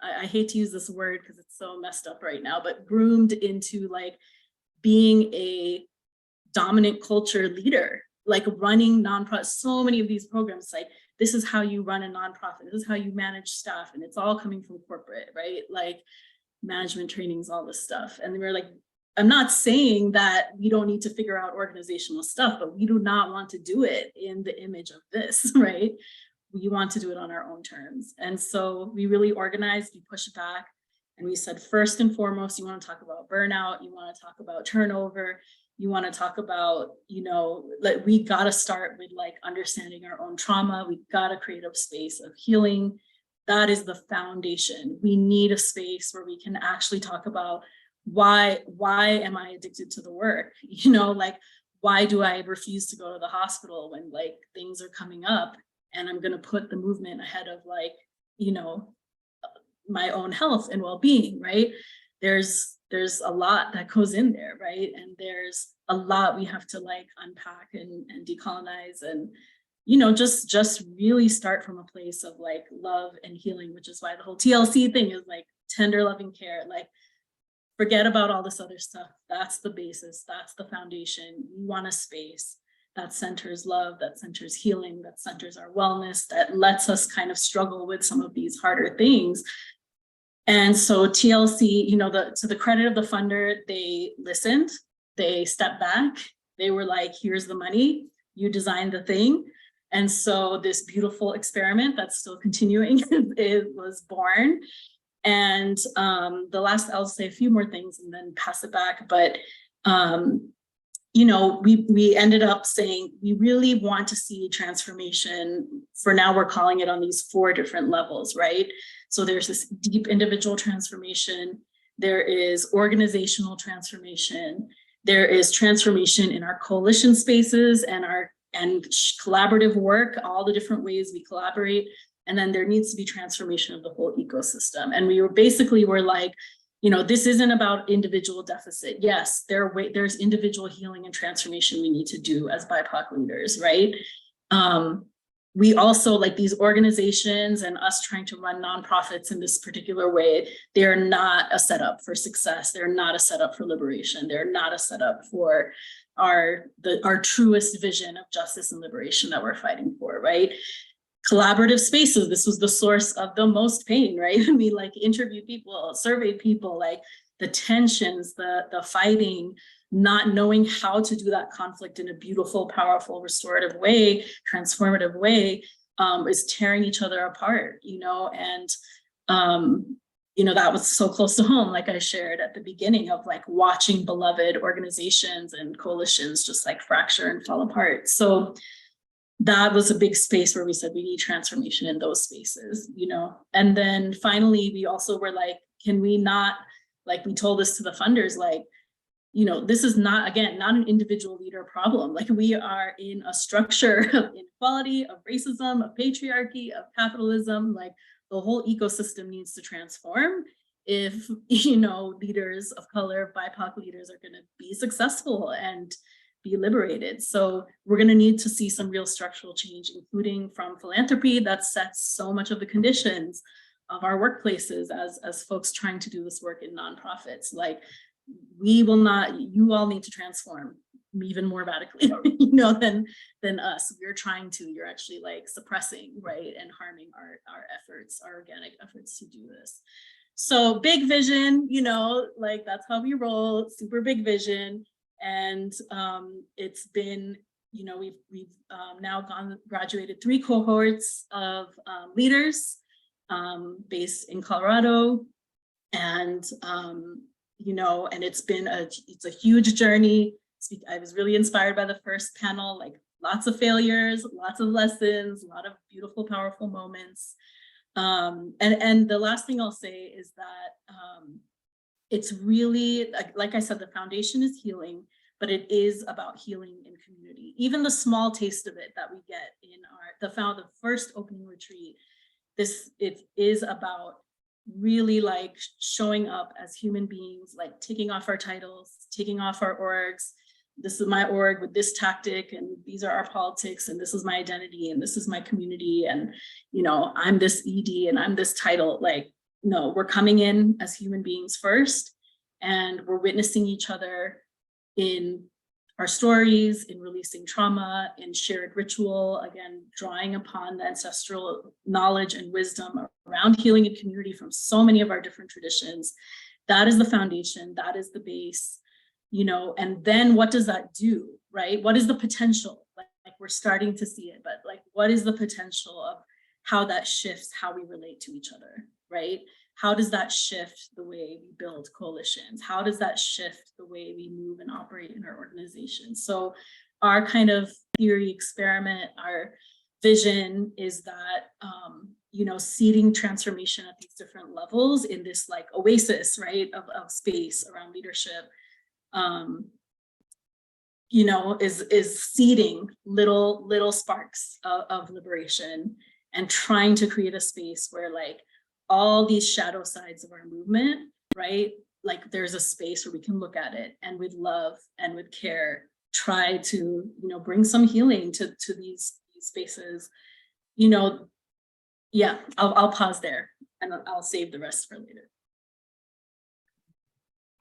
[SPEAKER 3] I hate to use this word because it's so messed up right now, but groomed into like being a dominant culture leader, like running nonprofit. So many of these programs, like, this is how you run a nonprofit, this is how you manage staff, and it's all coming from corporate, right? Like management trainings, all this stuff. And we're like, I'm not saying that we don't need to figure out organizational stuff, but we do not want to do it in the image of this, right? We want to do it on our own terms. And so we really organized, we pushed back, and we said, first and foremost, you want to talk about burnout, you want to talk about turnover, you want to talk about, you know, like, we got to start with like understanding our own trauma. We got to create a space of healing. That is the foundation. We need a space where we can actually talk about why am I addicted to the work? You know, like, why do I refuse to go to the hospital when like things are coming up, and I'm going to put the movement ahead of like, you know, my own health and well-being, right? There's a lot that goes in there, right? And there's a lot we have to like unpack and decolonize, and, you know, just really start from a place of like love and healing, which is why the whole TLC thing is like tender loving care. Like, forget about all this other stuff. That's the basis, that's the foundation. We want a space that centers love, that centers healing, that centers our wellness, that lets us kind of struggle with some of these harder things. And so TLC, you know, to the credit of the funder, they listened, they stepped back, they were like, here's the money, you designed the thing. And so this beautiful experiment that's still continuing, it was born. And the last, I'll say a few more things and then pass it back. But, you know, we ended up saying, we really want to see transformation. For now, we're calling it on these 4 different levels, right? So there's this deep individual transformation, there is organizational transformation, there is transformation in our coalition spaces and collaborative work, all the different ways we collaborate. And then there needs to be transformation of the whole ecosystem. And we're like, you know, this isn't about individual deficit. Yes, there's individual healing and transformation we need to do as BIPOC leaders, right? We also, like, these organizations and us trying to run nonprofits in this particular way, they're not a setup for success. They're not a setup for liberation. They're not a setup for our truest vision of justice and liberation that we're fighting for, right? Collaborative spaces, this was the source of the most pain, right? We like interviewed people, surveyed people, like the tensions, the fighting, not knowing how to do that conflict in a beautiful, powerful, restorative way, transformative way, is tearing each other apart, you know? And you know, that was so close to home, like I shared at the beginning, of like watching beloved organizations and coalitions just like fracture and fall apart. So that was a big space where we said we need transformation in those spaces, you know. And then finally, we also were like, can we not, like we told this to the funders, like, you know, this is not, again, not an individual leader problem. Like, we are in a structure of inequality, of racism, of patriarchy, of capitalism. Like, the whole ecosystem needs to transform if, you know, leaders of color, BIPOC leaders are going to be successful and be liberated. So we're going to need to see some real structural change, including from philanthropy that sets so much of the conditions of our workplaces as folks trying to do this work in nonprofits. Like, we will not, you all need to transform even more radically, you know, than us. We're trying to, you're actually like suppressing, right, and harming our efforts, our organic efforts to do this. So big vision, you know, like that's how we roll, super big vision. And it's been, you know, we've now graduated 3 cohorts of leaders based in Colorado. And, you know, and it's a huge journey. I was really inspired by the first panel, like lots of failures, lots of lessons, a lot of beautiful, powerful moments. And the last thing I'll say is that it's really, like I said, the foundation is healing, but it is about healing in community. Even the small taste of it that we get in the first opening retreat, it is about really like showing up as human beings, like taking off our titles, taking off our orgs. This is my org with this tactic, and these are our politics, and this is my identity, and this is my community, and, you know, I'm this ED and I'm this title. Like, no, we're coming in as human beings first, and we're witnessing each other in our stories, in releasing trauma, in shared ritual, again, drawing upon the ancestral knowledge and wisdom around healing and community from so many of our different traditions. That is the foundation, that is the base, you know. And then what does that do, right? What is the potential? Like we're starting to see it, but like, what is the potential of how that shifts how we relate to each other, right? How does that shift the way we build coalitions? How does that shift the way we move and operate in our organizations? So our kind of theory experiment, our vision is that, you know, seeding transformation at these different levels in this like oasis, right, of space around leadership, you know, is seeding little sparks of liberation, and trying to create a space where like all these shadow sides of our movement, right? Like there's a space where we can look at it and with love and with care, try to, you know, bring some healing to these spaces, you know. Yeah, I'll pause there and I'll save the rest for later.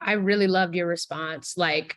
[SPEAKER 1] I really loved your response. Like,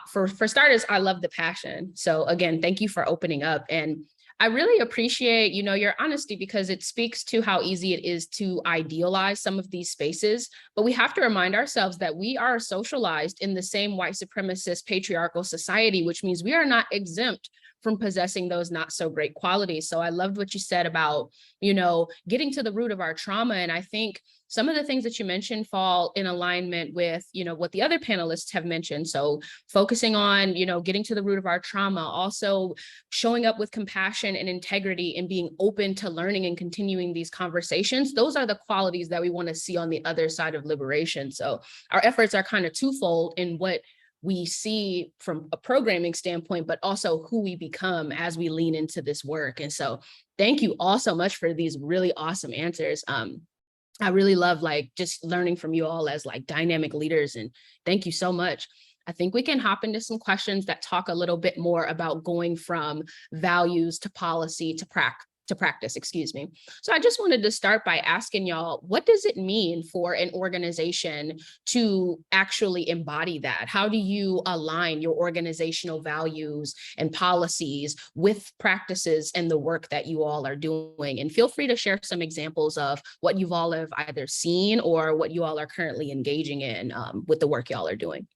[SPEAKER 1] for starters, I love the passion. So again, thank you for opening up. And I really appreciate, you know, your honesty, because it speaks to how easy it is to idealize some of these spaces. But we have to remind ourselves that we are socialized in the same white supremacist patriarchal society, which means we are not exempt from possessing those not so great qualities. So I loved what you said about, you know, getting to the root of our trauma. And I think some of the things that you mentioned fall in alignment with, you know, what the other panelists have mentioned. So focusing on, you know, getting to the root of our trauma, also showing up with compassion and integrity and being open to learning and continuing these conversations. Those are the qualities that we want to see on the other side of liberation. So our efforts are kind of twofold in what we see from a programming standpoint, but also who we become as we lean into this work. And so thank you all so much for these really awesome answers. I really love like just learning from you all as like dynamic leaders, and thank you so much. I think we can hop into some questions that talk a little bit more about going from values to policy to practice, excuse me. So I just wanted to start by asking y'all, what does it mean for an organization to actually embody that? How do you align your organizational values and policies with practices and the work that you all are doing? And feel free to share some examples of what you've all have either seen or what you all are currently engaging in with the work y'all are doing.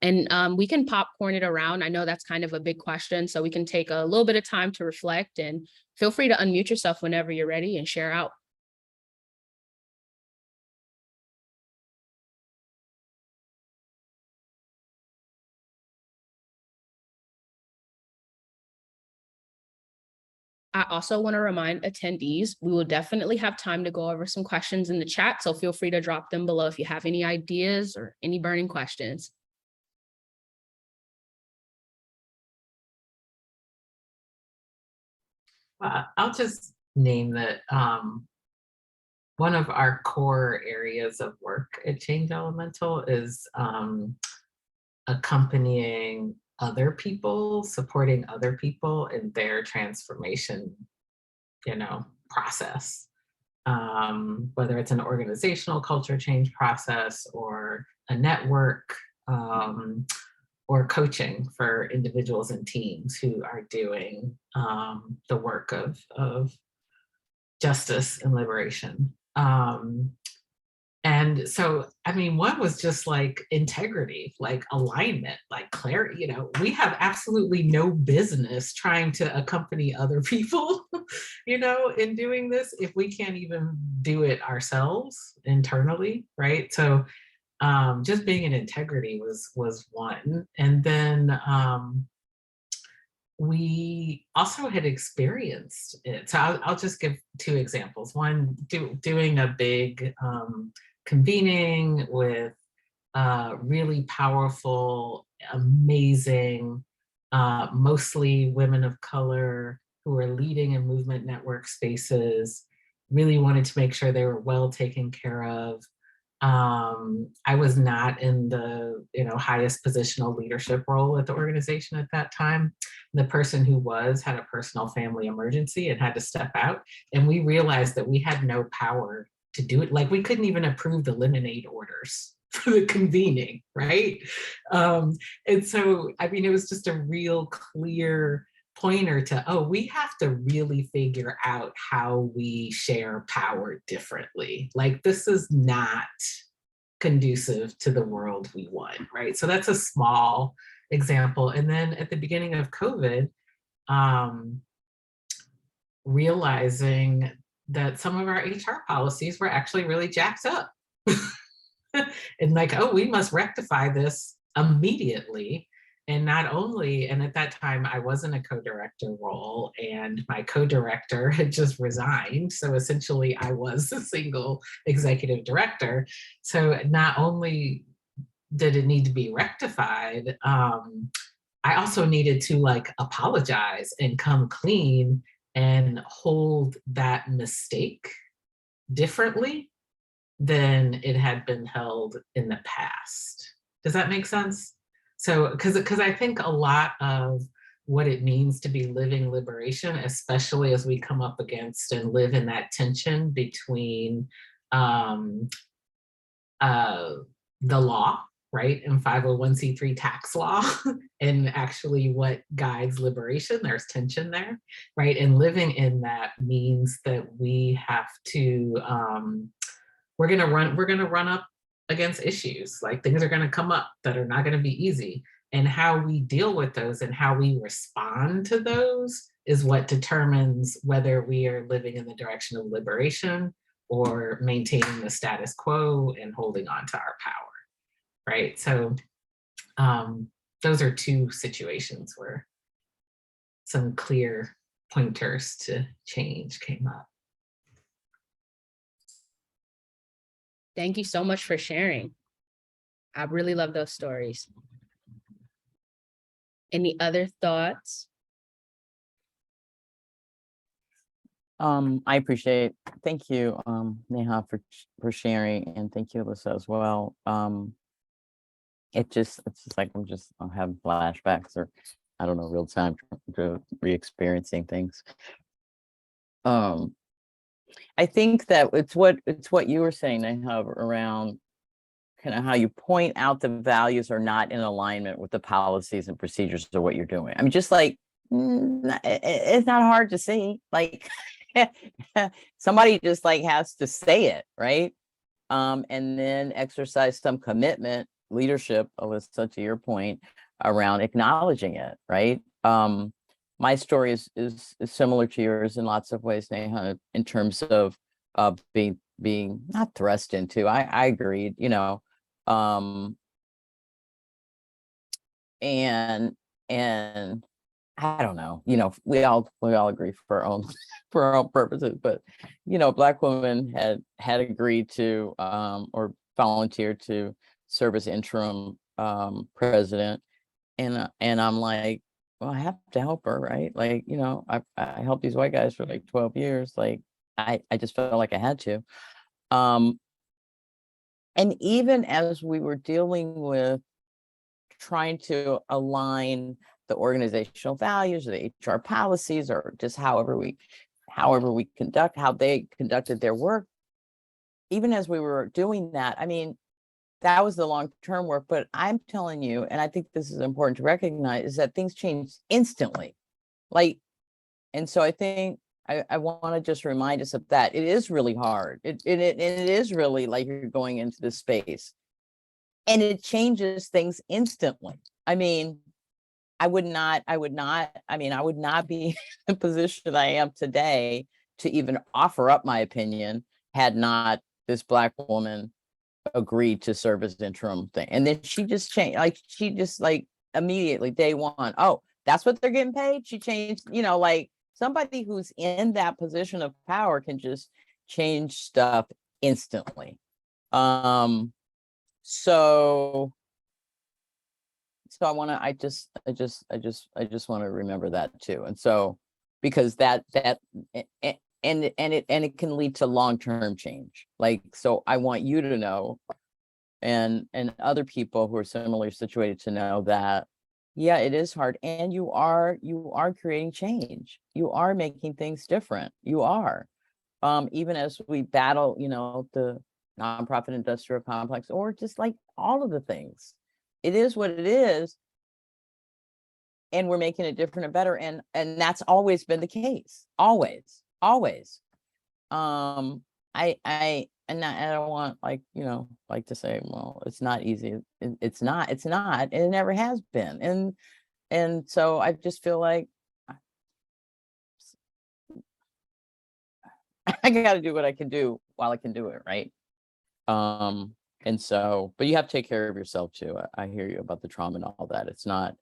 [SPEAKER 1] And we can popcorn it around. I know that's kind of a big question, so we can take a little bit of time to reflect, and feel free to unmute yourself whenever you're ready and share out. I also want to remind attendees, we will definitely have time to go over some questions in the chat, so feel free to drop them below if you have any ideas or any burning questions.
[SPEAKER 4] I'll just name that one of our core areas of work at Change Elemental is accompanying other people, supporting other people in their transformation, process. Whether it's an organizational culture change process or a network, or coaching for individuals and teams who are doing the work of justice and liberation. And so, I mean, one was just like integrity, like alignment, like clarity. We have absolutely no business trying to accompany other people, in doing this if we can't even do it ourselves internally, right? So just being in integrity was one. And then we also had experienced it. So I'll just give two examples. One, doing a big convening with really powerful, amazing, mostly women of color who are leading in movement network spaces, really wanted to make sure they were well taken care of. I was not in the highest positional leadership role at the organization at that time. The person who was had a personal family emergency and had to step out. And we realized that we had no power to do it. Like we couldn't even approve the lemonade orders for the convening, right? And so, I mean, it was just a real clear pointer to, we have to really figure out how we share power differently. Like this is not conducive to the world we want, right? So that's a small example. And then at the beginning of COVID, realizing that some of our HR policies were actually really jacked up. And like, we must rectify this immediately. And not only, and at that time I was in a co-director role and my co-director had just resigned. So essentially I was a single executive director. So not only did it need to be rectified, I also needed to like apologize and come clean and hold that mistake differently than it had been held in the past. Does that make sense? So, because I think a lot of what it means to be living liberation, especially as we come up against and live in that tension between the law, right, and 501c3 tax law, and actually what guides liberation, there's tension there, right? And living in that means that we have to, we're gonna run up against issues, like things are going to come up that are not going to be easy, and how we deal with those and how we respond to those is what determines whether we are living in the direction of liberation or maintaining the status quo and holding on to our power, right? So those are two situations where some clear pointers to change came up.
[SPEAKER 1] Thank you so much for sharing. I really love those stories. Any other thoughts?
[SPEAKER 2] I appreciate, thank you, Neha, for sharing, and thank you, Alyssa, as well. It's just like I'll have flashbacks, or I don't know, real time to re-experiencing things. I think that it's what you were saying, Neha, around kind of how you point out the values are not in alignment with the policies and procedures of what you're doing. I mean, just like, it's not hard to see, like somebody just like has to say it, right? And then exercise some commitment, leadership, Alyssa, to your point, around acknowledging it, right? My story is similar to yours in lots of ways, Neha, in terms of being not thrust into. I agreed, and I don't know, we all agree for our own for our own purposes, but Black women had agreed to or volunteered to serve as interim president, and I'm like, well, I have to help her, right? Like, I helped these white guys for like 12 years. Like, I just felt like I had to. And even as we were dealing with trying to align the organizational values, or the HR policies, or just however we conduct, how they conducted their work, even as we were doing that, I mean, that was the long-term work. But I'm telling you, and I think this is important to recognize, is that things change instantly. Like, and so I think I want to just remind us of that. It is really hard. It is really like you're going into this space, and it changes things instantly. I mean, I would not be in the position I am today to even offer up my opinion had not this Black woman agreed to serve as interim thing. And then she just changed, like immediately day one, oh, that's what they're getting paid. She changed, like somebody who's in that position of power can just change stuff instantly. So I just want to remember that too. And so, because that it can lead to long-term change. Like, so I want you to know, and other people who are similarly situated to know that, yeah, it is hard. And you are creating change. You are making things different. You are, even as we battle, the nonprofit industrial complex, or just like all of the things. It is what it is, and we're making it different and better, and that's always been the case. Always. I don't want, like to say, well, it's not easy. It's not, and it never has been. And so I just feel like I got to do what I can do while I can do it, right? And so, but you have to take care of yourself too. I hear you about the trauma and all that. It's not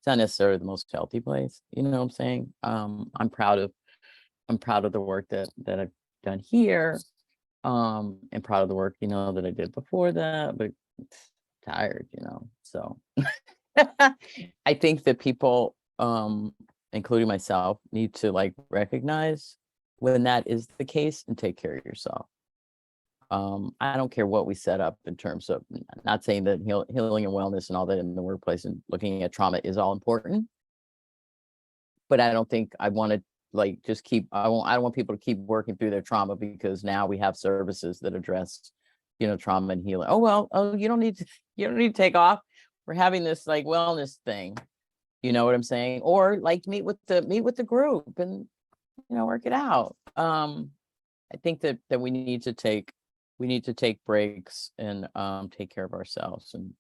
[SPEAKER 2] necessarily the most healthy place. You know what I'm saying? I'm proud of the work that I've done here. And proud of the work, that I did before that, but tired, so I think that people, including myself, need to like recognize when that is the case and take care of yourself. I don't care what we set up in terms of, not saying that healing and wellness and all that in the workplace and looking at trauma is all important, but I don't think I want to like just keep, I don't want people to keep working through their trauma because now we have services that address, trauma and healing. You don't need to take off. We're having this like wellness thing. You know what I'm saying? Or like meet with the group and, work it out. I think that we need to take breaks and take care of ourselves and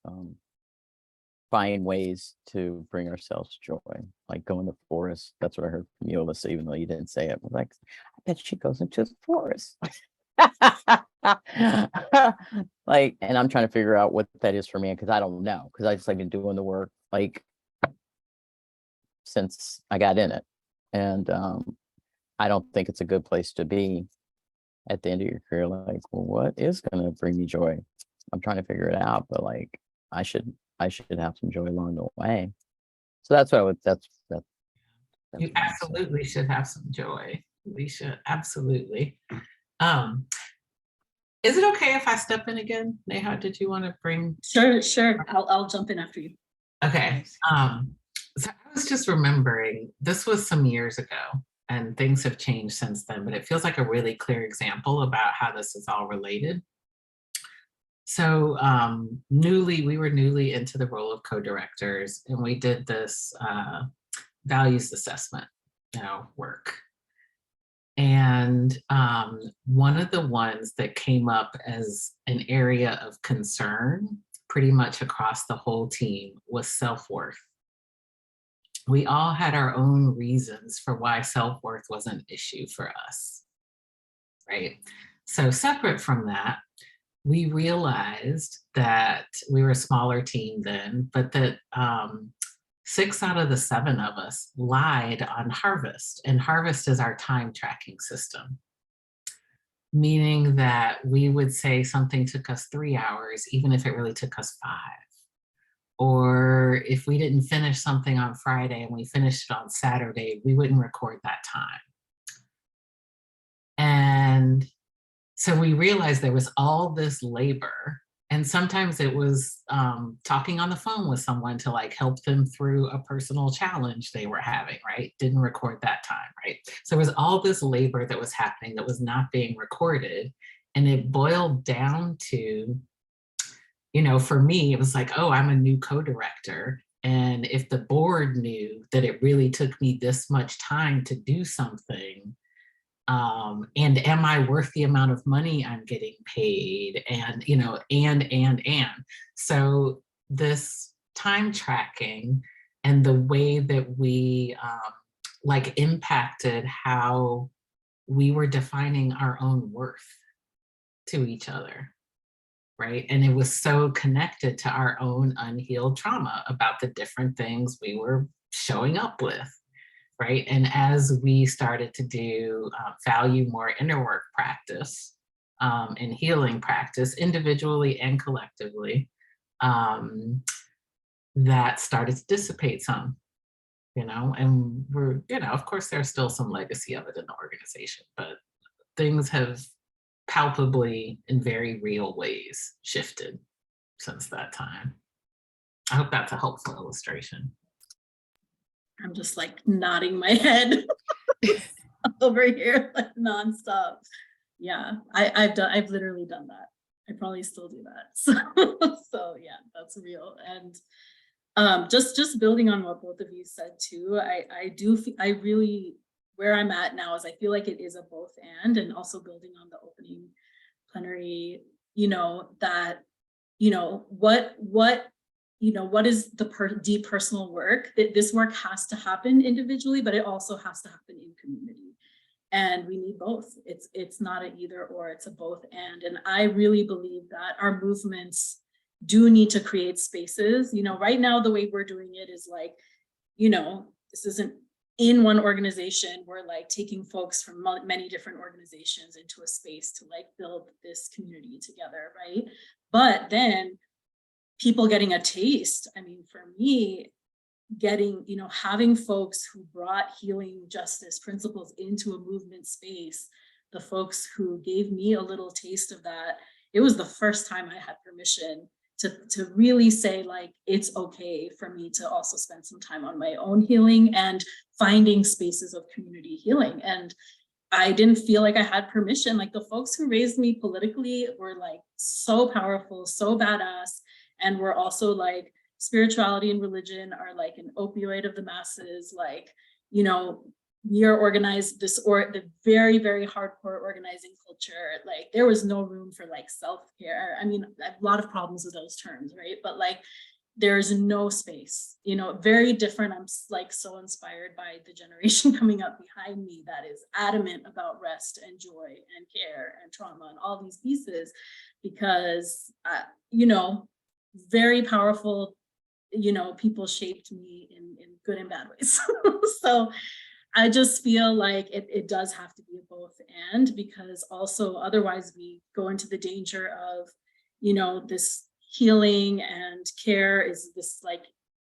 [SPEAKER 2] find ways to bring ourselves joy, like go in the forest. That's what I heard from you, Alyssa, even though you didn't say it. I was like, I bet she goes into the forest. Like, and I'm trying to figure out what that is for me, because I don't know, because I just like been doing the work like since I got in it. And I don't think it's a good place to be at the end of your career. Like, well, what is going to bring me joy? I'm trying to figure it out, but like I should have some joy along the way. So that's what I would, that's
[SPEAKER 4] You absolutely should have some joy. We should absolutely. Is it okay if I step in again? Neha, did you want to bring?
[SPEAKER 3] Sure. I'll jump in after you.
[SPEAKER 4] Okay. So I was just remembering, this was some years ago and things have changed since then, but it feels like a really clear example about how this is all related. So we were newly into the role of co-directors, and we did this values assessment work. And one of the ones that came up as an area of concern pretty much across the whole team was self-worth. We all had our own reasons for why self-worth was an issue for us, right? So separate from that, we realized that we were a smaller team then, but that 6 out of the 7 of us lied on Harvest, and Harvest is our time tracking system, meaning that we would say something took us 3 hours, even if it really took us 5. Or if we didn't finish something on Friday and we finished it on Saturday, we wouldn't record that time. And so we realized there was all this labor. And sometimes it was talking on the phone with someone to like help them through a personal challenge they were having, right? Didn't record that time, right? So there was all this labor that was happening that was not being recorded. And it boiled down to, you know, for me, it was like, oh, I'm a new co-director. And if the board knew that it really took me this much time to do something, and am I worth the amount of money I'm getting paid? And, you know, and. So this time tracking and the way that we like impacted how we were defining our own worth to each other, right? And it was so connected to our own unhealed trauma about the different things we were showing up with. Right. And as we started to do value more inner work practice and healing practice individually and collectively, that started to dissipate some, you know, and we're, you know, of course, there's still some legacy of it in the organization, but things have palpably in very real ways shifted since that time. I hope that's a helpful illustration.
[SPEAKER 3] I'm just like nodding my head over here like nonstop. Yeah, I've literally done that. I probably still do that. So yeah, that's real. And just building on what both of you said too, I really, where I'm at now is I feel like it is a both and also building on the opening plenary, you know, that, you know, what is the deep personal work, that this work has to happen individually, but it also has to happen in community. And we need both. It's not an either or, it's a both and I really believe that our movements do need to create spaces. You know, right now, the way we're doing it is like, you know, this isn't in one organization. We're like taking folks from many different organizations into a space to like build this community together, right? But then people getting a taste. I mean, for me, getting, you know, having folks who brought healing justice principles into a movement space, the folks who gave me a little taste of that, it was the first time I had permission to really say like, it's okay for me to also spend some time on my own healing and finding spaces of community healing. And I didn't feel like I had permission. Like the folks who raised me politically were like so powerful, so badass. And we're also like, spirituality and religion are like an opioid of the masses. Like, you know, we are organized the very, very hardcore organizing culture. Like there was no room for like self-care. I mean, I have a lot of problems with those terms, right? But like, there's no space, you know, very different. I'm like so inspired by the generation coming up behind me that is adamant about rest and joy and care and trauma and all these pieces, because, you know, very powerful, you know, people shaped me in good and bad ways. So I just feel like it does have to be a both and, because also otherwise we go into the danger of, you know, this healing and care is this like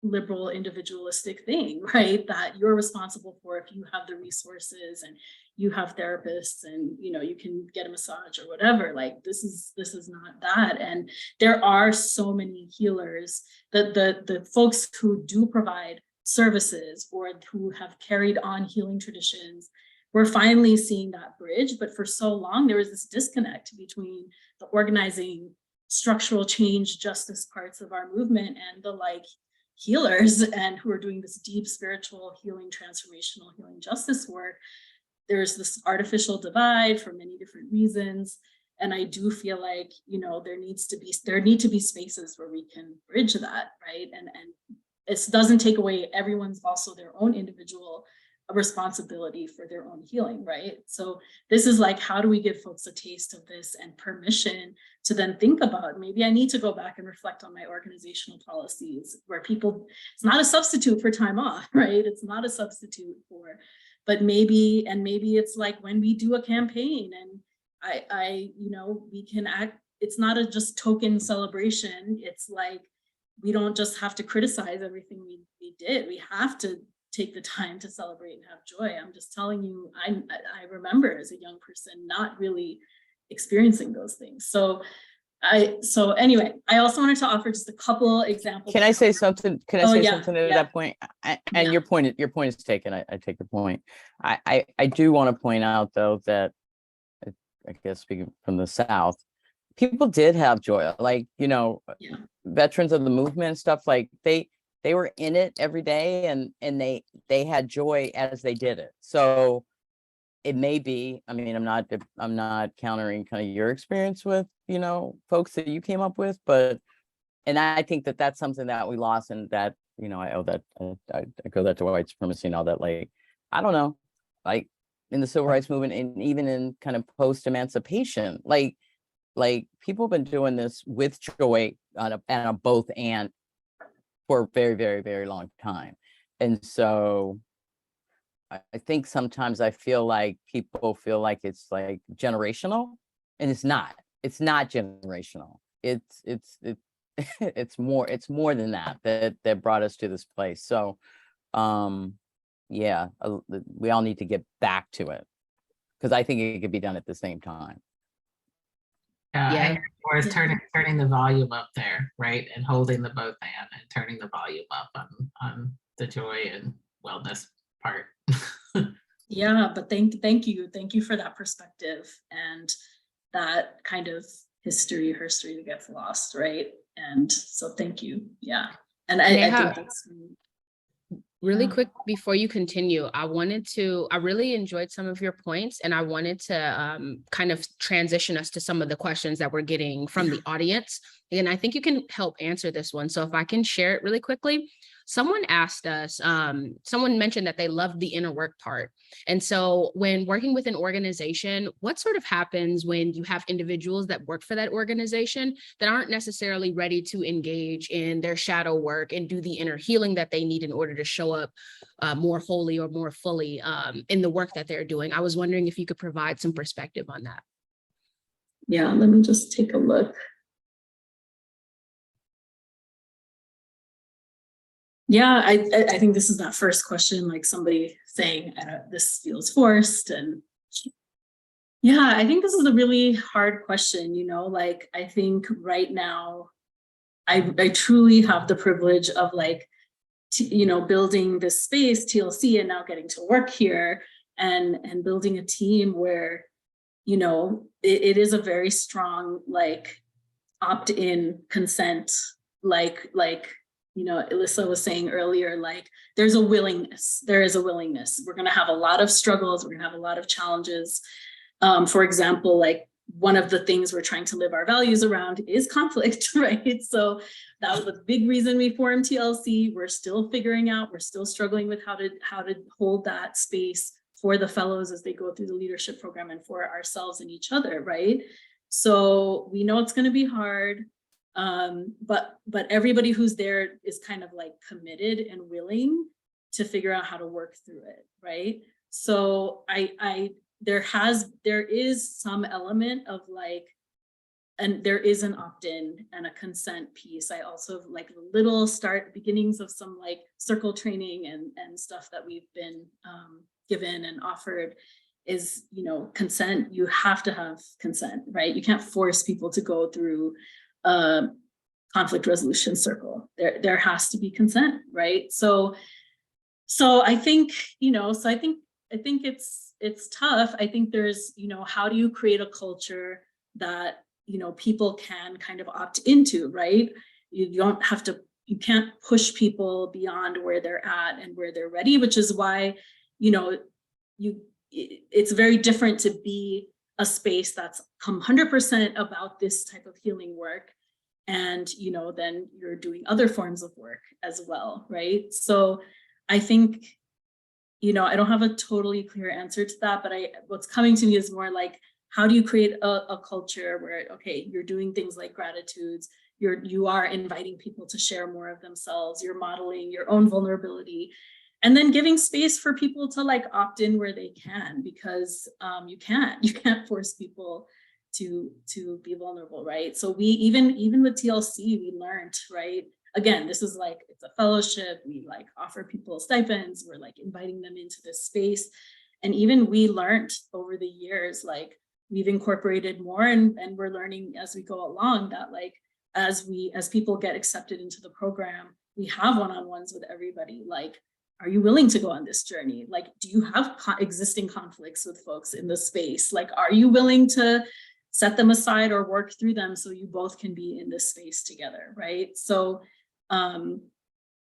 [SPEAKER 3] liberal individualistic thing, right? That you're responsible for if you have the resources and you have therapists and, you know, you can get a massage or whatever. Like this is not that. And there are so many healers, that the folks who do provide services or who have carried on healing traditions, we're finally seeing that bridge. But for so long, there was this disconnect between the organizing, structural change, justice parts of our movement and the like healers and who are doing this deep spiritual healing, transformational healing justice work. There's this artificial divide for many different reasons. And I do feel like, you know, there need to be spaces where we can bridge that, right? And it doesn't take away everyone's also their own individual a responsibility for their own healing, right? So this is like, how do we give folks a taste of this and permission to then think about, maybe I need to go back and reflect on my organizational policies where people, it's not a substitute for time off, right? It's not a substitute for, but maybe it's like when we do a campaign and we can act, it's not a just token celebration. It's like, we don't just have to criticize everything we did. We have to take the time to celebrate and have joy. I'm just telling you, I remember as a young person not really experiencing those things. So anyway, I also wanted to offer just a couple examples.
[SPEAKER 2] Can I say something? Can I
[SPEAKER 3] Oh,
[SPEAKER 2] say
[SPEAKER 3] yeah,
[SPEAKER 2] something at
[SPEAKER 3] yeah.
[SPEAKER 2] that point? And
[SPEAKER 3] Yeah.
[SPEAKER 2] your point is taken. I take your point. I do want to point out though that I guess speaking from the South, people did have joy. Like,
[SPEAKER 3] Yeah.
[SPEAKER 2] veterans of the movement and stuff, like they were in it every day and they had joy as they did it. So it may be, I mean, I'm not countering kind of your experience with, folks that you came up with, and I think that that's something that we lost, and that, I owe that, I go that to white supremacy and all that. Like, I don't know, like in the civil rights movement and even in kind of post-emancipation, like people have been doing this with joy on a both and for a very, very, very long time. And so I think sometimes I feel like people feel like it's like generational, and it's not generational. It's it's more than that brought us to this place. So yeah, we all need to get back to it, because I think it could be done at the same time.
[SPEAKER 1] Yeah.
[SPEAKER 4] Or is turning the volume up there, right? And holding the both and turning the volume up on the joy and wellness part.
[SPEAKER 3] Yeah, but thank you for that perspective and that kind of history that gets lost, right? And so thank you. Yeah. And I think that's
[SPEAKER 1] really
[SPEAKER 3] yeah.
[SPEAKER 1] quick before you continue, I really enjoyed some of your points, and I wanted to kind of transition us to some of the questions that we're getting from the audience. And I think you can help answer this one. So if I can share it really quickly. Someone asked us, someone mentioned that they loved the inner work part. And so when working with an organization, what sort of happens when you have individuals that work for that organization that aren't necessarily ready to engage in their shadow work and do the inner healing that they need in order to show up more wholly or more fully in the work that they're doing? I was wondering if you could provide some perspective on that.
[SPEAKER 3] Yeah, let me just take a look. Yeah, I think this is that first question, like somebody saying, this feels forced. And yeah, I think this is a really hard question, like, I think right now, I truly have the privilege of like, building this space, TLC, and now getting to work here and building a team where, it is a very strong, like, opt-in consent, like, Alyssa was saying earlier, like there is a willingness. We're going to have a lot of struggles. We're going to have a lot of challenges. For example, like one of the things we're trying to live our values around is conflict, right? So that was a big reason we formed TLC. We're still figuring out, we're still struggling with how to hold that space for the fellows as they go through the leadership program and for ourselves and each other, right? So we know it's going to be hard. But everybody who's there is kind of like committed and willing to figure out how to work through it, right? So there is some element of like, and there is an opt-in and a consent piece. I also like little beginnings of some like circle training and stuff that we've been given and offered is, consent. You have to have consent, right? You can't force people to go through conflict resolution circle. There has to be consent, right? So I think, I think it's tough. I think there's, how do you create a culture that, people can kind of opt into, right? You can't push people beyond where they're at and where they're ready, which is why, it's very different to be a space that's come 100% about this type of healing work. And, then you're doing other forms of work as well, right? So I think, I don't have a totally clear answer to that, but what's coming to me is more like, how do you create a culture where, okay, you're doing things like gratitudes, you are inviting people to share more of themselves, you're modeling your own vulnerability, and then giving space for people to like opt in where they can, because you can't force people to be vulnerable, right? So we even with TLC, we learned, right? Again, this is like, it's a fellowship. We like offer people stipends. We're like inviting them into this space. And even we learned over the years, like we've incorporated more, and we're learning as we go along that like, as people get accepted into the program, we have one-on-ones with everybody. Like, are you willing to go on this journey? Like, do you have existing conflicts with folks in the space? Like, are you willing to set them aside or work through them so you both can be in this space together, right? So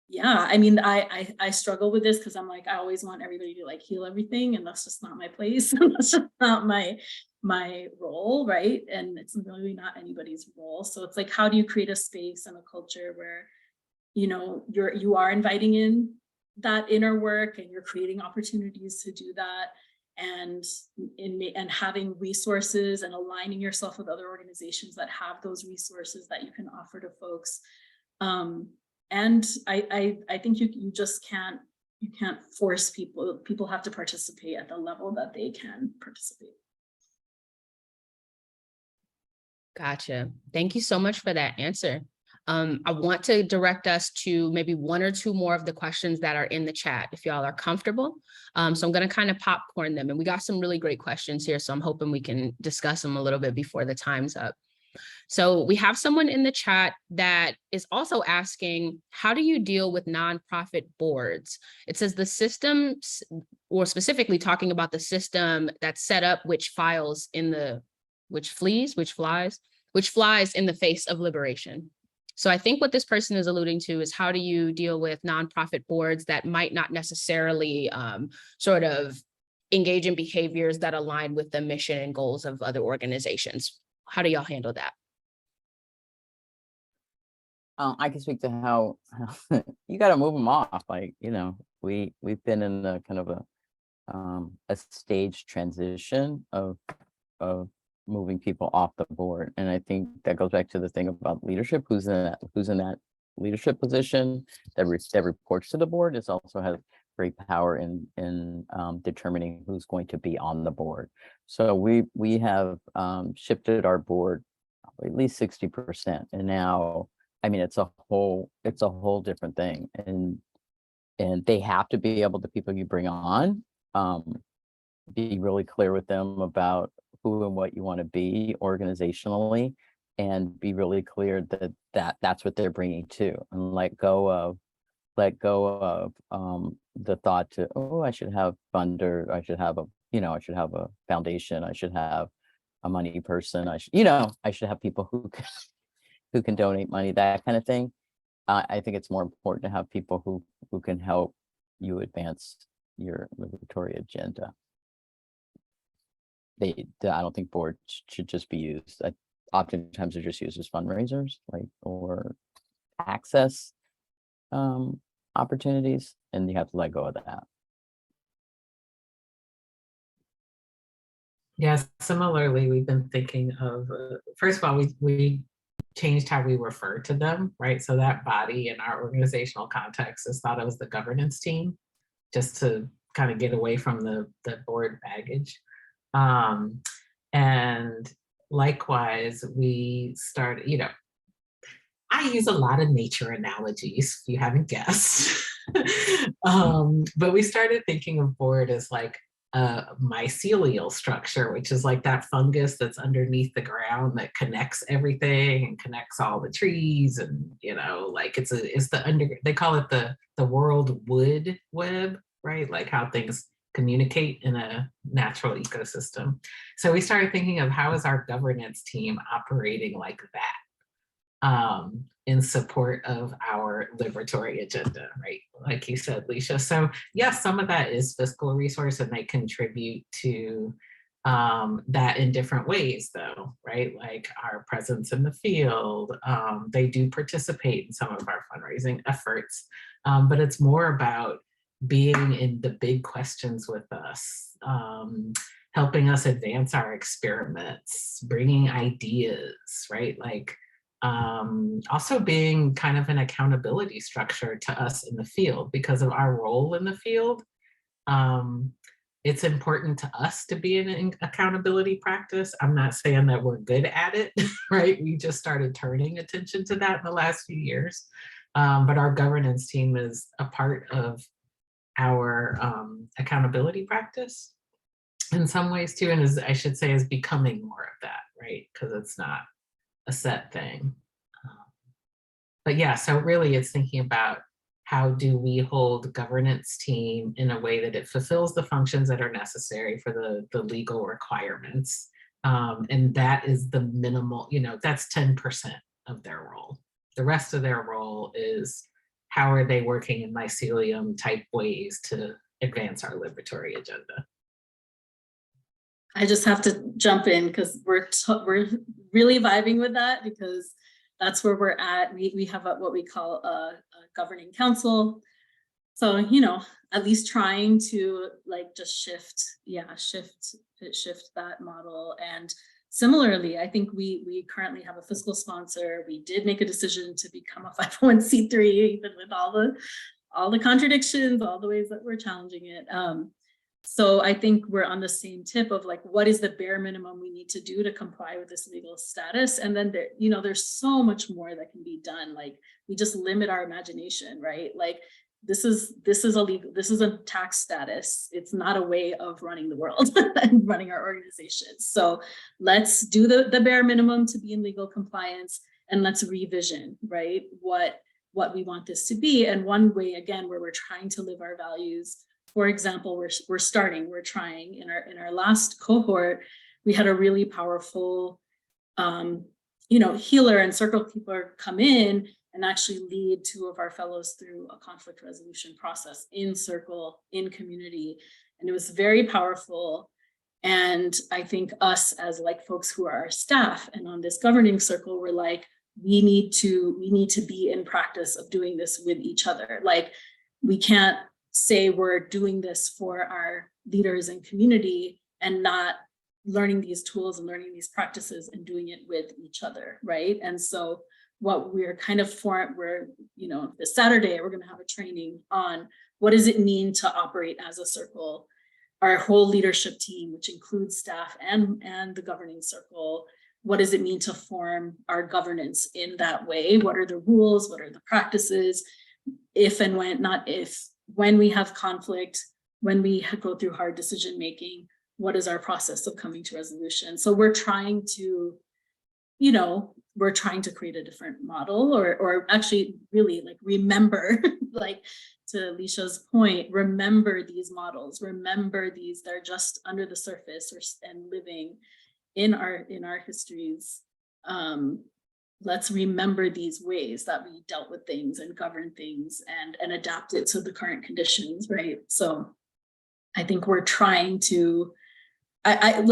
[SPEAKER 3] yeah, I mean, I struggle with this because I'm like, I always want everybody to like heal everything, and that's just not my place. That's just not my role, right? And it's really not anybody's role. So it's like, how do you create a space and a culture where, you are inviting in that inner work, and you're creating opportunities to do that, and having resources and aligning yourself with other organizations that have those resources that you can offer to folks. And I think you just can't force people. People have to participate at the level that they can participate.
[SPEAKER 1] Gotcha. Thank you so much for that answer. I want to direct us to maybe one or two more of the questions that are in the chat, if y'all are comfortable. So I'm going to kind of popcorn them, and we got some really great questions here, so I'm hoping we can discuss them a little bit before the time's up. So we have someone in the chat that is also asking, how do you deal with nonprofit boards? It says the system, or specifically talking about the system that's set up, which flies in the face of liberation. So I think what this person is alluding to is, how do you deal with nonprofit boards that might not necessarily sort of engage in behaviors that align with the mission and goals of other organizations? How do y'all handle that?
[SPEAKER 2] I can speak to how you got to move them off. Like, we've been in a kind of a staged transition of moving people off the board, and I think that goes back to the thing about leadership. Who's in that leadership position that reports to the board is also has great power in determining who's going to be on the board. So we have shifted our board at least 60%, and now, I mean, it's a whole different thing, and they have to be able, the people you bring on, be really clear with them about who and what you want to be organizationally, and be really clear that's what they're bringing to, and let go of the thought to, oh, I should have funder, I should have a foundation, I should have a money person, I should have people who can donate money, that kind of thing. I think it's more important to have people who can help you advance your liberatory agenda. I don't think boards should just be used. Oftentimes they're just used as fundraisers, or access opportunities, and you have to let go of that.
[SPEAKER 4] Yeah, similarly, we've been thinking of, first of all, we changed how we refer to them, right? So that body in our organizational context is thought of as the governance team, just to kind of get away from the board baggage. And likewise, we started, I use a lot of nature analogies, if you haven't guessed. But we started thinking of board as like a mycelial structure, which is like that fungus that's underneath the ground that connects everything and connects all the trees, and like they call it the world wood web, right? Like how things communicate in a natural ecosystem. So we started thinking of, how is our governance team operating like that, in support of our liberatory agenda, right? Like you said, Leisha. So yes, some of that is fiscal resource, and they contribute to that in different ways though, right? Like our presence in the field, they do participate in some of our fundraising efforts, but it's more about being in the big questions with us, helping us advance our experiments, bringing ideas, right? Like also being kind of an accountability structure to us in the field because of our role in the field. It's important to us to be in an accountability practice. I'm not saying that we're good at it, right? We just started turning attention to that in the last few years. But our governance team is a part of our accountability practice in some ways too, and I should say is becoming more of that, right? Because it's not a set thing. But yeah, so really it's thinking about how do we hold governance team in a way that it fulfills the functions that are necessary for the legal requirements. And that is the minimal, that's 10% of their role. The rest of their role is how are they working in mycelium type ways to advance our liberatory agenda.
[SPEAKER 3] I just have to jump in because we're really vibing with that, because that's where we're at. We have what we call a governing council. So, at least trying to like just shift that model. And similarly, I think we currently have a fiscal sponsor. We did make a decision to become a 501c3, even with all the contradictions, all the ways that we're challenging it. So I think we're on the same tip of like, what is the bare minimum we need to do to comply with this legal status? And then there's so much more that can be done. Like we just limit our imagination, right? Like this is a tax status. It's not a way of running the world and running our organizations. So let's do the bare minimum to be in legal compliance, and let's revision, right? What we want this to be. And one way, again, where we're trying to live our values. For example, we're trying in our last cohort, we had a really powerful, healer and circle keeper come in and actually lead 2 of our fellows through a conflict resolution process in circle, in community. And it was very powerful. And I think us as like folks who are our staff and on this governing circle, we're like, we need to be in practice of doing this with each other. Like we can't say we're doing this for our leaders and community and not learning these tools and learning these practices and doing it with each other, right? And so what we're kind of this Saturday, we're going to have a training on what does it mean to operate as a circle. Our whole leadership team, which includes staff and the governing circle, what does it mean to form our governance in that way? What are the rules? What are the practices? If and when, not if, when we have conflict, when we go through hard decision making, what is our process of coming to resolution? So we're trying to, create a different model, or actually really like remember, like to Leisha's point, remember these models, remember these, they're just under the surface and living in our histories. Let's remember these ways that we dealt with things and govern things and adapt it to the current conditions, right? So I think we're trying to, I'm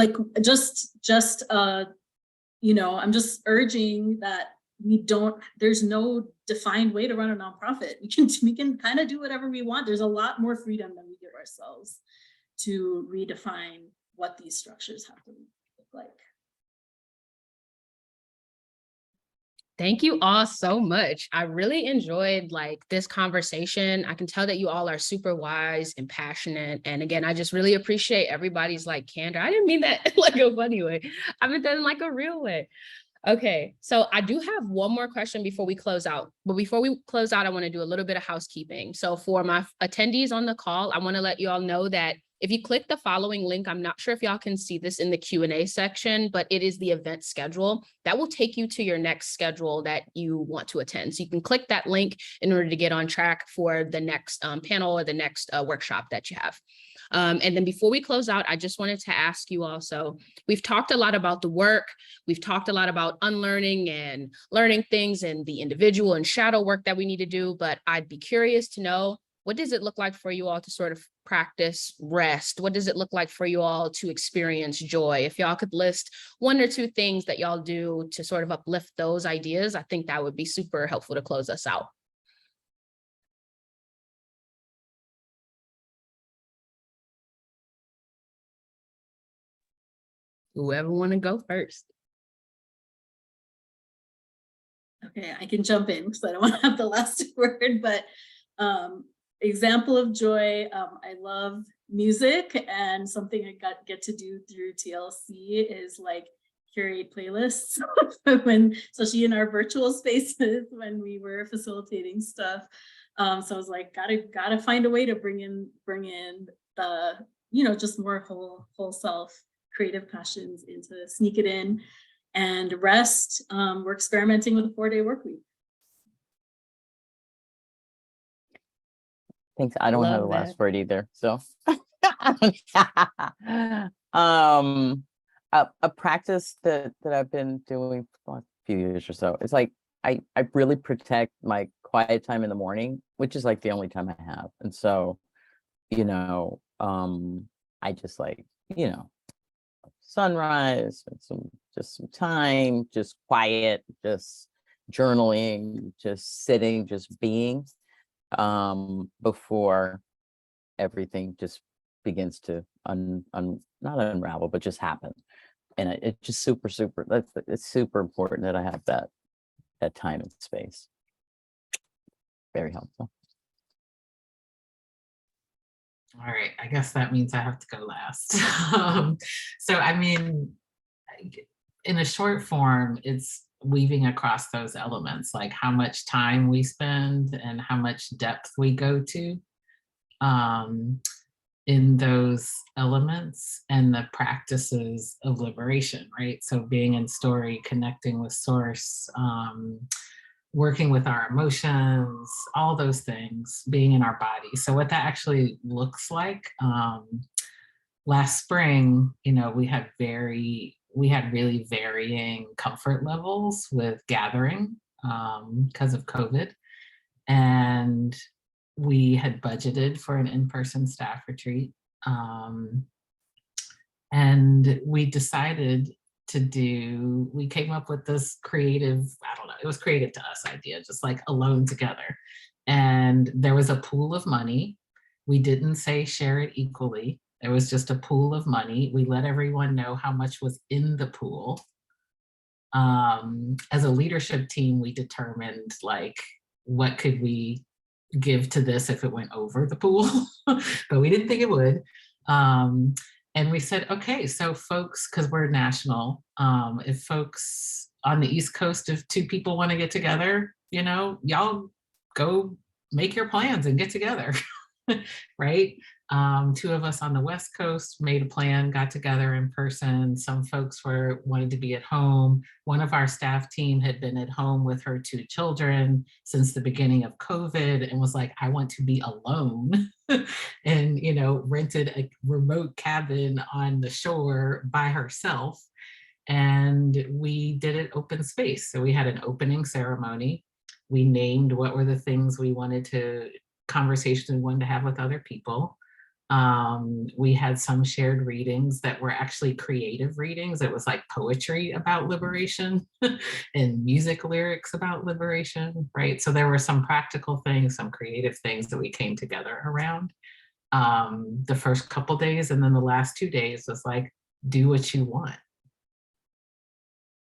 [SPEAKER 3] just urging that there's no defined way to run a nonprofit. We can kind of do whatever we want. There's a lot more freedom than we give ourselves to redefine what these structures have to look like.
[SPEAKER 1] Thank you all so much. I really enjoyed this conversation. I can tell that you all are super wise and passionate. And again, I just really appreciate everybody's candor. I didn't mean that like a funny way. I meant that in a real way. Okay, so I do have one more question before we close out. But before we close out, I want to do a little bit of housekeeping. So for my attendees on the call, I want to let you all know that if you click the following link, I'm not sure if y'all can see this in the Q&A section, but it is the event schedule. That will take you to your next schedule that you want to attend. So you can click that link in order to get on track for the next panel or the next workshop that you have. And then before we close out, I just wanted to ask you also, we've talked a lot about the work. We've talked a lot about unlearning and learning things and the individual and shadow work that we need to do, but I'd be curious to know, what does it look like for you all to sort of practice rest? What does it look like for you all to experience joy? If y'all could list 1 or 2 things that y'all do to sort of uplift those ideas, I think that would be super helpful to close us out. Whoever want to go first.
[SPEAKER 3] Okay, I can jump in because I don't want to have the last word, but example of joy, I love music, and something I get to do through TLC is like curate playlists especially in our virtual spaces when we were facilitating stuff. So I was like, gotta find a way to bring in the, just more whole self creative passions into sneak it in. And rest, we're experimenting with a 4-day work week.
[SPEAKER 2] Thanks. I don't have
[SPEAKER 1] Love
[SPEAKER 2] the last
[SPEAKER 1] that.
[SPEAKER 2] word either. So a practice that I've been doing for a few years or so. It's like I really protect my quiet time in the morning, which is like the only time I have. And so, I just like, sunrise and some time, just quiet, just journaling, just sitting, just being, before everything just begins to not unravel, but just happen. And it's just super, it's super important that I have that time and space. Very helpful.
[SPEAKER 4] All right, I guess that means I have to go last. So, I mean, in a short form, it's weaving across those elements, like how much time we spend and how much depth we go to in those elements and the practices of liberation, right? So being in story, connecting with source, working with our emotions, all those things, being in our body. So what that actually looks like, last spring, we had really varying comfort levels with gathering because of COVID. And we had budgeted for an in-person staff retreat. And we decided we came up with this creative, I don't know, it was creative to us idea, just like alone together. And there was a pool of money. We didn't say share it equally. There was just a pool of money. We let everyone know how much was in the pool. As a leadership team, we determined like, what could we give to this if it went over the pool, but we didn't think it would. And we said, okay, so folks, because we're national, if folks on the East Coast, if 2 people want to get together, y'all go make your plans and get together, right? 2 of us on the West Coast made a plan, got together in person. Some folks wanted to be at home. One of our staff team had been at home with her 2 children since the beginning of COVID and was like, I want to be alone. And, rented a remote cabin on the shore by herself. And we did it open space. So we had an opening ceremony. We named what were the things conversations we wanted to have with other people. We had some shared readings that were actually creative readings. It was like poetry about liberation and music lyrics about liberation, right? So there were some practical things, some creative things that we came together around the first couple days. And then the last 2 days was like, do what you want.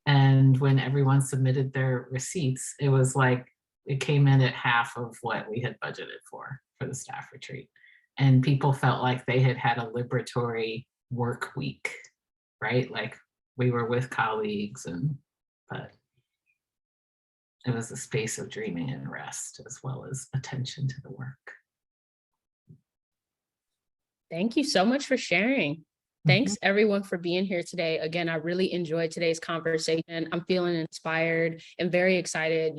[SPEAKER 4] And when everyone submitted their receipts, it was like, it came in at half of what we had budgeted for the staff retreat. And people felt like they had a liberatory work week, right? Like we were with colleagues, but it was a space of dreaming and rest as well as attention to the work.
[SPEAKER 1] Thank you so much for sharing. Thanks everyone for being here today. Again, I really enjoyed today's conversation. I'm feeling inspired and very excited,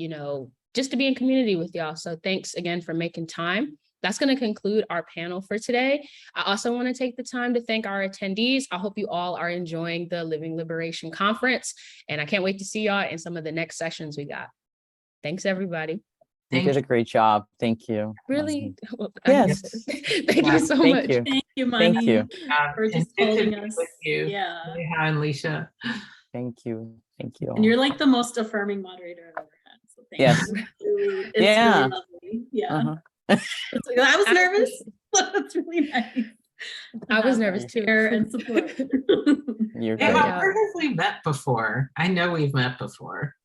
[SPEAKER 1] just to be in community with y'all. So thanks again for making time. That's going to conclude our panel for today. I also want to take the time to thank our attendees. I hope you all are enjoying the Living Liberation Conference, and I can't wait to see y'all in some of the next sessions we got. Thanks, everybody.
[SPEAKER 2] You did a great job. Thank you.
[SPEAKER 1] Really? Well,
[SPEAKER 2] Yes.
[SPEAKER 1] Thank you so
[SPEAKER 2] Thank
[SPEAKER 1] much.
[SPEAKER 2] you.
[SPEAKER 3] Thank you, Mani.
[SPEAKER 2] Thank you.
[SPEAKER 3] For just holding us.
[SPEAKER 4] With you.
[SPEAKER 3] Yeah.
[SPEAKER 4] Hi, Alicia.
[SPEAKER 2] Thank you. Thank you.
[SPEAKER 3] And you're like the most affirming moderator I've ever had. So thank
[SPEAKER 2] Yes.
[SPEAKER 3] you. It's
[SPEAKER 2] Yeah.
[SPEAKER 3] really lovely. Yeah.
[SPEAKER 2] Uh-huh.
[SPEAKER 3] I was nervous. That's really nice.
[SPEAKER 1] I was nervous too.
[SPEAKER 3] Care and support.
[SPEAKER 2] You're
[SPEAKER 4] Yeah,
[SPEAKER 2] great.
[SPEAKER 1] Yeah.
[SPEAKER 4] where have we met before? I know we've met before.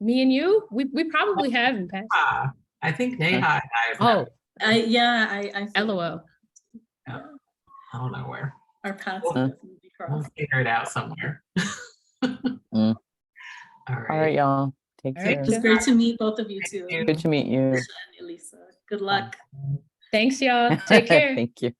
[SPEAKER 1] Me and you, we probably have in past.
[SPEAKER 4] I think Neha and I have met.
[SPEAKER 1] Oh,
[SPEAKER 3] I feel
[SPEAKER 1] LOL.
[SPEAKER 4] I don't know where.
[SPEAKER 3] our paths
[SPEAKER 4] Well,
[SPEAKER 3] have definitely
[SPEAKER 4] We'll
[SPEAKER 3] crossed.
[SPEAKER 4] figure it out somewhere.
[SPEAKER 2] Mm.
[SPEAKER 4] All
[SPEAKER 2] All right,
[SPEAKER 4] right.
[SPEAKER 2] y'all. Take
[SPEAKER 1] All right,
[SPEAKER 2] care.
[SPEAKER 3] It was great to meet both of you too.
[SPEAKER 4] you.
[SPEAKER 2] Good to meet you.
[SPEAKER 3] Alicia and Elisa. Good luck.
[SPEAKER 1] Thanks, y'all. Take care.
[SPEAKER 2] Thank you.